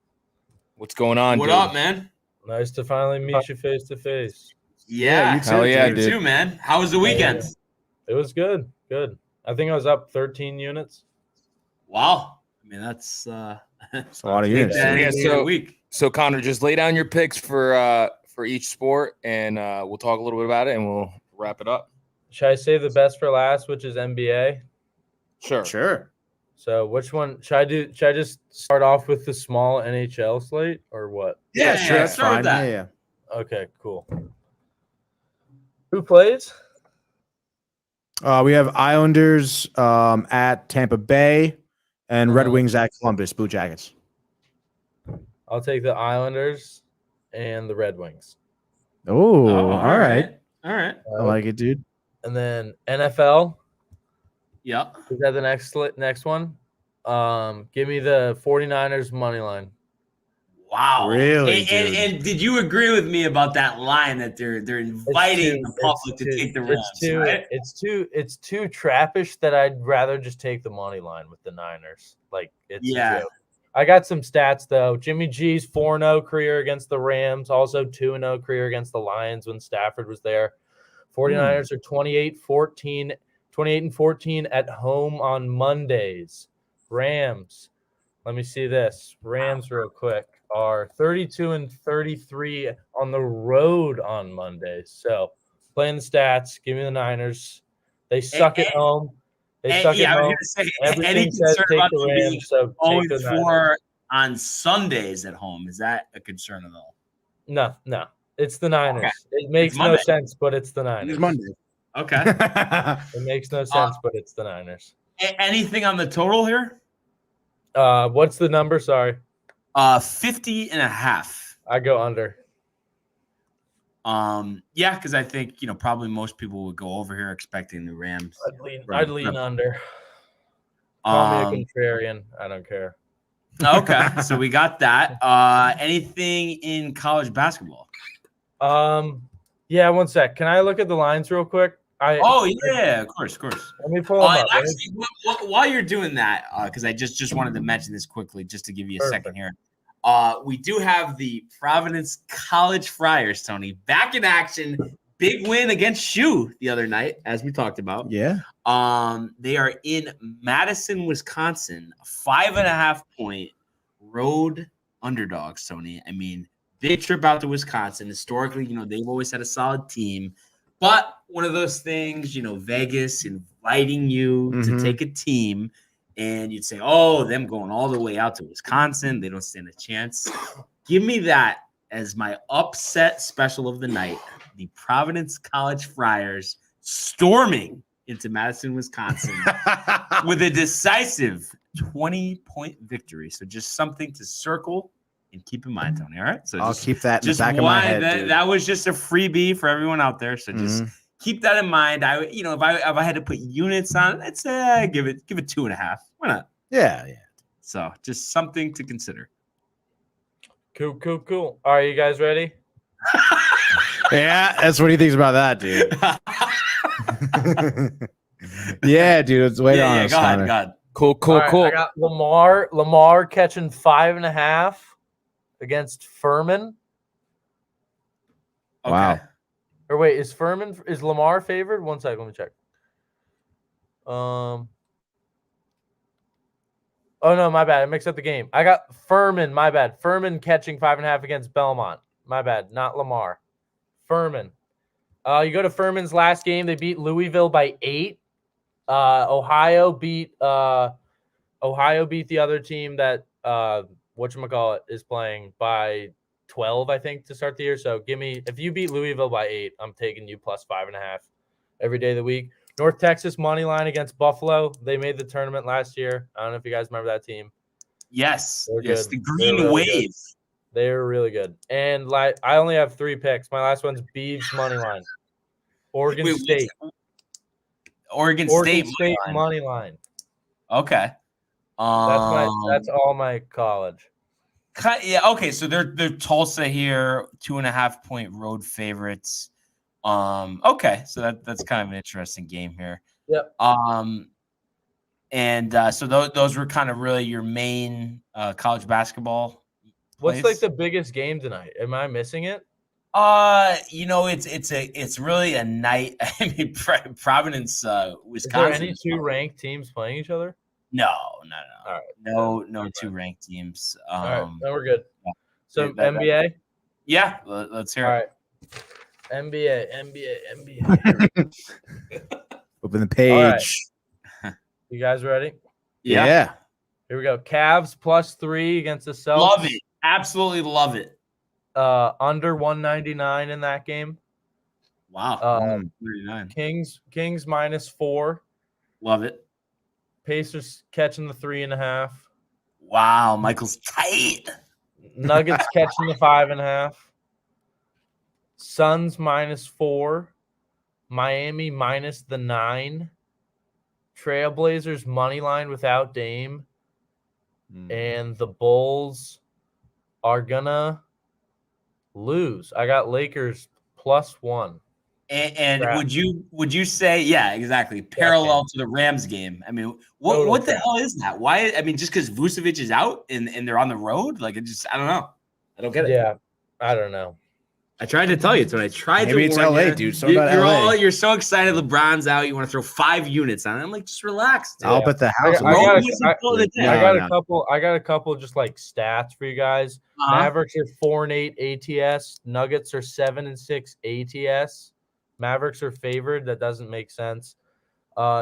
What's going on? What dude? up, man? Nice to finally meet you face to face. Yeah, you too. Hell yeah, you dude. too, man. How was the weekend? It was good. I think I was up 13 units. Wow. I mean, that's It's a lot of units. So Connor, just lay down your picks for each sport, and we'll talk a little bit about it, and we'll wrap it up. Should I save the best for last, which is NBA? Sure. So which one should I do? Should I just start off with the small NHL slate or what? Yeah, sure. That's start fine. with that. Yeah. Okay, cool. Who plays? We have Islanders at Tampa Bay and Red Wings at Columbus Blue Jackets. I'll take the Islanders and the Red Wings. Oh, all right. All right. I like it, dude. And then NFL. Yep. Is that the next one? Give me the 49ers money line. Wow. Really, and did you agree with me about that line that they're inviting the public to take the Rams? Right? It's too trappish that I'd rather just take the money line with the Niners. Like it's a joke. I got some stats though. Jimmy G's 4-0 career against the Rams, also 2-0 career against the Lions when Stafford was there. 49ers are 28-14 at home on Mondays. Rams, let me see this. Rams real quick are 32-33 on the road on Mondays. So playing the stats, give me the Niners. They suck at home. They suck at home. I was going to say, Everything any says concern take about the them being Rams, so take the 0-4 on Sundays at home? Is that a concern at all? No. It's the Niners. Okay. It makes no sense, but it's the Niners. It's Monday. Okay. It makes no sense, but it's the Niners. Anything on the total here? What's the number? Sorry. 50.5. I go under. Yeah, because I think probably most people would go over here expecting the Rams. I'd lean under. Call me a contrarian. I don't care. Okay, so we got that. Anything in college basketball? Yeah, one sec. Can I look at the lines real quick? Of course. Let me pull them up. Actually, while you're doing that, because I just wanted to mention this quickly, just to give you a second here. We do have the Providence College Friars, Tony, back in action. Big win against Shoe the other night, as we talked about. Yeah. They are in Madison, Wisconsin, 5.5-point road underdogs, Tony. I mean, big trip out to Wisconsin. Historically, they've always had a solid team. But one of those things, Vegas inviting you to take a team, and you'd say, them going all the way out to Wisconsin, they don't stand a chance. Give me that as my upset special of the night. The Providence College Friars storming into Madison, Wisconsin with a decisive 20-point victory. So just something to circle and keep in mind, Tony. All right. So I'll keep that in the back of my head. That was just a freebie for everyone out there. So just keep that in mind. If I had to put units on it, I'd say give it 2.5. Why not? Yeah. So just something to consider. Cool. All right, you guys ready? Yeah, that's what he thinks about that, dude. Yeah, dude. Let's wait on us, Go Connor. ahead. Cool. All right, I got Lamar catching 5.5 against Furman. Okay. Wow. Or wait, is Lamar favored? One second, let me check. Oh no, my bad. I mixed up the game. I got Furman. My bad. Furman catching 5.5 against Belmont. My bad. Not Lamar. Furman. You go to Furman's last game. They beat Louisville by 8. Ohio beat the other team that whatchamacallit is playing by 12, I think, to start the year. So if you beat Louisville by 8, I'm taking you plus 5.5 every day of the week. North Texas money line against Buffalo. They made the tournament last year. I don't know if you guys remember that team. Yes. They're Yes. good. The Green They're really Wave. good. They're really good. And I only have 3 picks. My last one's Beavs money line. Oregon State. Oregon State State money line. Okay. That's all my college. Yeah. Okay. So they're Tulsa here, 2.5 point road favorites. Okay. So that's kind of an interesting game here. Yep. And so those were kind of really your main college basketball. What's plays? like the biggest game tonight? Am I missing it? It's really a night. I mean, Providence, Wisconsin. Is there any 2 ranked teams playing each other? No. All right. No 2 ranked teams. All right, then we're good. yeah. So NBA. Yeah, let's hear All it. right. NBA. Open the page. You guys ready? Yeah. Here we go. Cavs +3 against the Celtics. Love it. Absolutely love it. Under 199 in that game. Wow. 39. Kings -4. Love it. Pacers catching the 3.5. Wow, Michael's tight. Nuggets catching the 5.5. Suns -4. Miami -9. Trailblazers money line without Dame. And the Bulls are gonna lose. I got Lakers +1. And would you say, yeah, exactly, parallel to the Rams game? I mean, what the hell is that? Why? I mean, just because Vucevic is out and they're on the road, like I don't know. I don't get it. Yeah, I don't know. I tried to tell you. It's what I tried Maybe to it's warn LA, you. dude. Something about LA. You're so excited. LeBron's out. You want to throw 5 units on it. I'm like, just relax. Dude. I'll bet the house. I got a couple just like stats for you guys. Mavericks are 4-8 ATS. Nuggets are 7-6 ATS. Mavericks are favored. That doesn't make sense.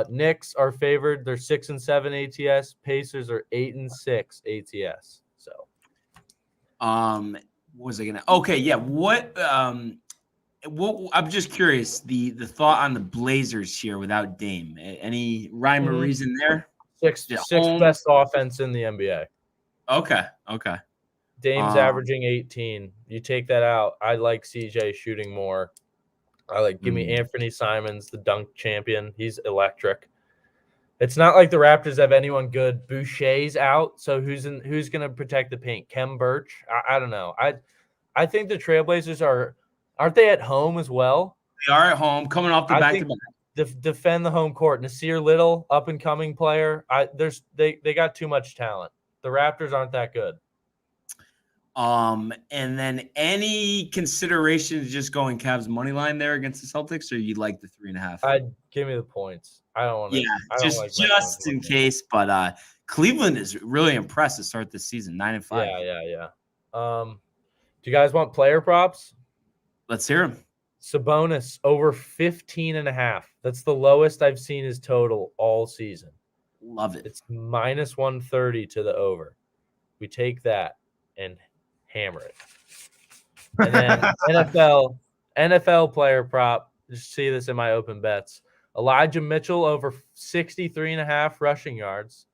Knicks are favored. They're 6-7 ATS. Pacers are 8-6 ATS. So, what was I gonna? Okay, yeah. What I'm just curious. The thought on the Blazers here without Dame. Any rhyme or reason there? Sixth best offense in the NBA. Okay. Dame's averaging 18. You take that out. I like CJ shooting more. Give me Anthony Simons, the dunk champion. He's electric. It's not like the Raptors have anyone good. Boucher's out, so who's going to protect the paint? Kem Birch? I don't know. I think the Trailblazers aren't they at home as well? They are at home, coming off the back-to-back. Defend the home court. Nasir Little, up and coming player. They got too much talent. The Raptors aren't that good. And then any consideration to just going Cavs money line there against the Celtics, or you like the 3.5? I'd give me the points. I don't want to. Yeah, just in case. But Cleveland is really impressed to start this season, 9-5. Yeah. Do you guys want player props? Let's hear them. Sabonis over 15.5. That's the lowest I've seen his total all season. Love it. It's -130 to the over. We take that and hammer it. And then NFL player prop. Just see this in my open bets. Elijah Mitchell over 63.5 rushing yards.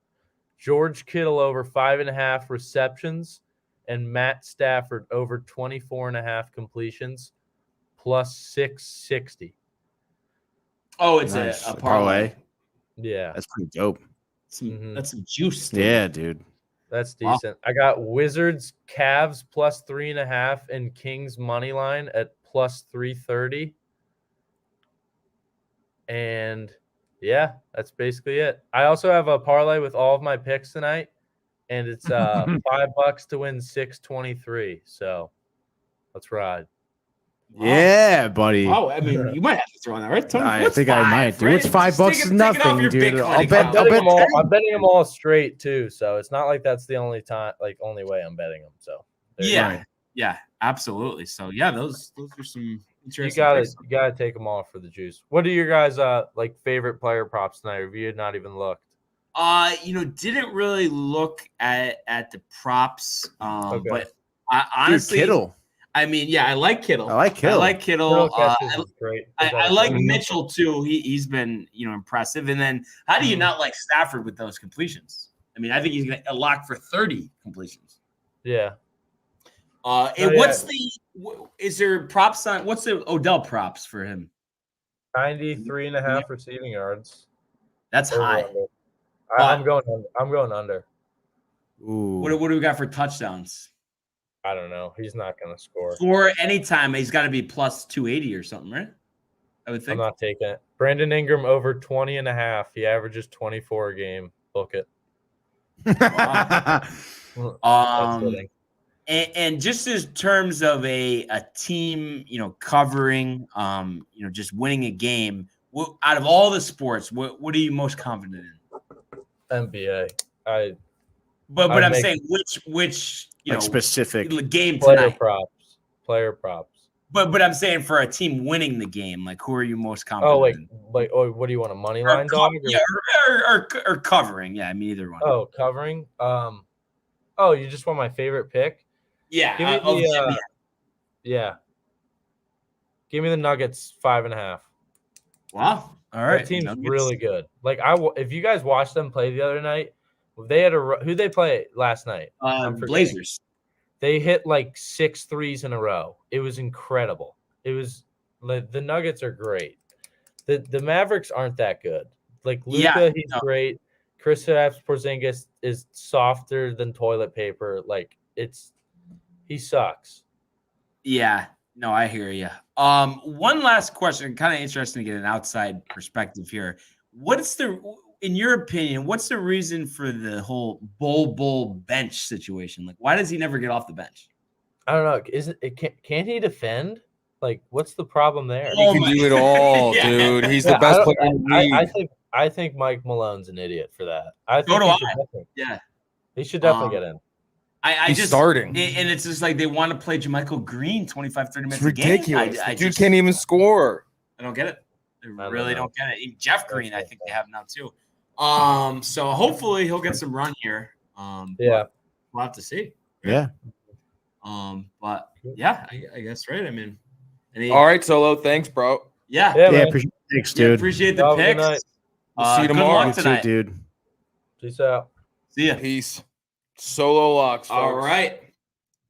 George Kittle over 5.5 receptions. And Matt Stafford over 24.5 completions plus 660. Oh, it's nice. a parlay. Yeah. That's pretty dope. That's some juice. Yeah, dude. That's Wow. decent. I got Wizards, Cavs plus 3.5, and Kings money line at plus 330. And yeah, that's basically it. I also have a parlay with all of my picks tonight, and it's $5 to win 623. So let's ride. Yeah, buddy. Wow, I mean, you might have to throw on that, right, Tony? I What's think I might, dude. right? It's $5 Just take is it off nothing, your dude. big I'll money bet- account. I'll bet I'm betting them all straight too, so it's not like that's the only way I'm betting them. So there you Yeah, go. yeah, absolutely. So yeah, those are some You interesting. gotta take them all for the juice. What are your guys like favorite player props tonight? Or have you not even looked? Didn't really look at the props. Okay. But I honestly, Dude, Kittle. I mean, yeah, I like Kittle. I like Kittle. Kittle catches is great. I like Mitchell too. He's been impressive. And then how do you not like Stafford with those completions? I mean, I think he's gonna lock for 30 completions. Yeah. Is there props on what's the Odell props for him? 93.5 receiving yards. That's high. I'm going under. Ooh. What do we got for touchdowns? I don't know. He's not going to score. For any time, he's got to be plus 280 or something, right? I would I'm think. not taking it. Brandon Ingram over 20.5. He averages 24 a game. Book it. And just in terms of a team, covering, just winning a game, out of all the sports, what are you most confident in? NBA. But I'm saying which like specific game player tonight. Player props. But I'm saying for a team winning the game, like who are you most confident in? What do you want, a money line dog? Or covering? Yeah, I mean either one. Oh, covering. You just want my favorite pick? Yeah. Give me Give me the Nuggets 5.5. Wow. All right. That team's Nuggets. really good. Like if you guys watched them play the other night, they had who'd they play last night? Blazers. They hit like 6 threes in a row. It was incredible. It was the Nuggets are great. The Mavericks aren't that good. Like Luka, he's great. Kristaps Porzingis is softer than toilet paper. Like he sucks. Yeah. No, I hear you. One last question. Kind of interesting to get an outside perspective here. In your opinion, what's the reason for the whole Bull bench situation? Like, why does he never get off the bench? I don't know. Can't he defend? Like, what's the problem there? He can do it all, dude. He's the best player in the league. I think Mike Malone's an idiot for that. I think he should definitely get in. He's starting. And it's just like they want to play JaMychal Green 25, 30 minutes It's ridiculous. a game. Dude can't even score. I don't get it. I really don't get it. Even Jeff Green, I think they have now too. So hopefully he'll get some run here. Yeah. We'll have to see. Yeah. But yeah, I guess right. I mean, all right, Solo. Thanks, bro. Yeah. Appreciate the picks, dude. Appreciate the Good night. picks. We'll see you tomorrow. Good luck tonight. You too, dude. Peace out. See ya. Peace. Solo locks. All folks. right.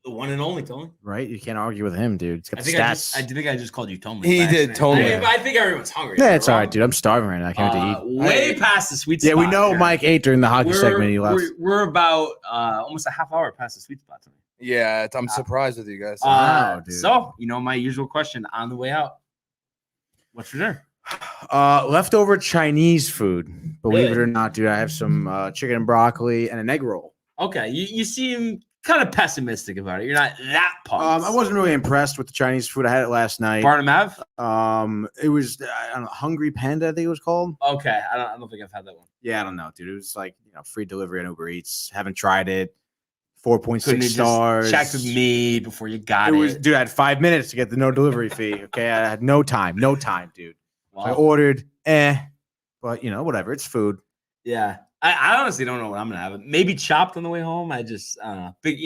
The one and only Tony. Right? You can't argue with him, dude. He's got the stats. I think I just called you Tony. He did, Tony. I think everyone's hungry. Yeah, it's all right, dude. I'm starving right now. I can't wait to eat. Way past the sweet spot. Yeah, we know here. Mike ate during the hockey segment. He left. We're about almost a half hour past the sweet spot tonight. Yeah, I'm surprised with you guys. Wow, dude. So, my usual question on the way out. What's for dinner? Leftover Chinese food. Believe it Really? or not, dude. I have some chicken and broccoli and an egg roll. Okay, you seem kind of pessimistic about it. You're not that pumped. I wasn't really impressed with the Chinese food. I had it last night. Barnum Ave? It was I don't know, Hungry Panda, I think it was called. Okay, I don't think I've had that one. Yeah, I don't know, dude. It was like free delivery on Uber Eats. Haven't tried it. 4.6 Couldn't you stars. just check with me before you got It it? was, dude. I had 5 minutes to get the no delivery fee. Okay, I had no time, dude. Wow. So I ordered, but whatever. It's food. Yeah, I honestly don't know what I'm gonna have. Maybe Chopped on the way home. I just I don't know. Big,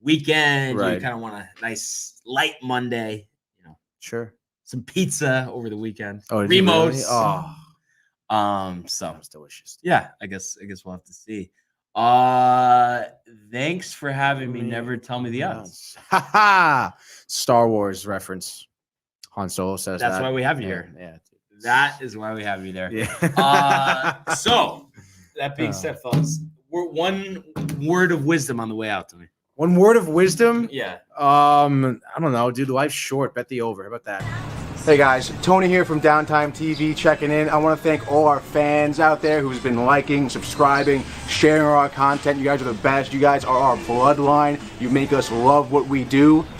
weekend. Right. You kind of want a nice light Monday. Sure. Some pizza over the weekend. Oh, did you Remos. really? Oh, So that was delicious. yeah, I guess we'll have to see. Thanks for having me. Never tell me the odds. Ha ha! Star Wars reference. Han Solo says That's that. why we have you here. Yeah. That is why we have you there. Yeah. So that being said, fellas, we're one one word of wisdom on the way out to me. One word of wisdom? Yeah. I don't know, dude. Life's short. Bet the over. How about that? Hey guys, Tony here from Downtime TV checking in. I want to thank all our fans out there who's been liking, subscribing, sharing our content. You guys are the best. You guys are our bloodline. You make us love what we do.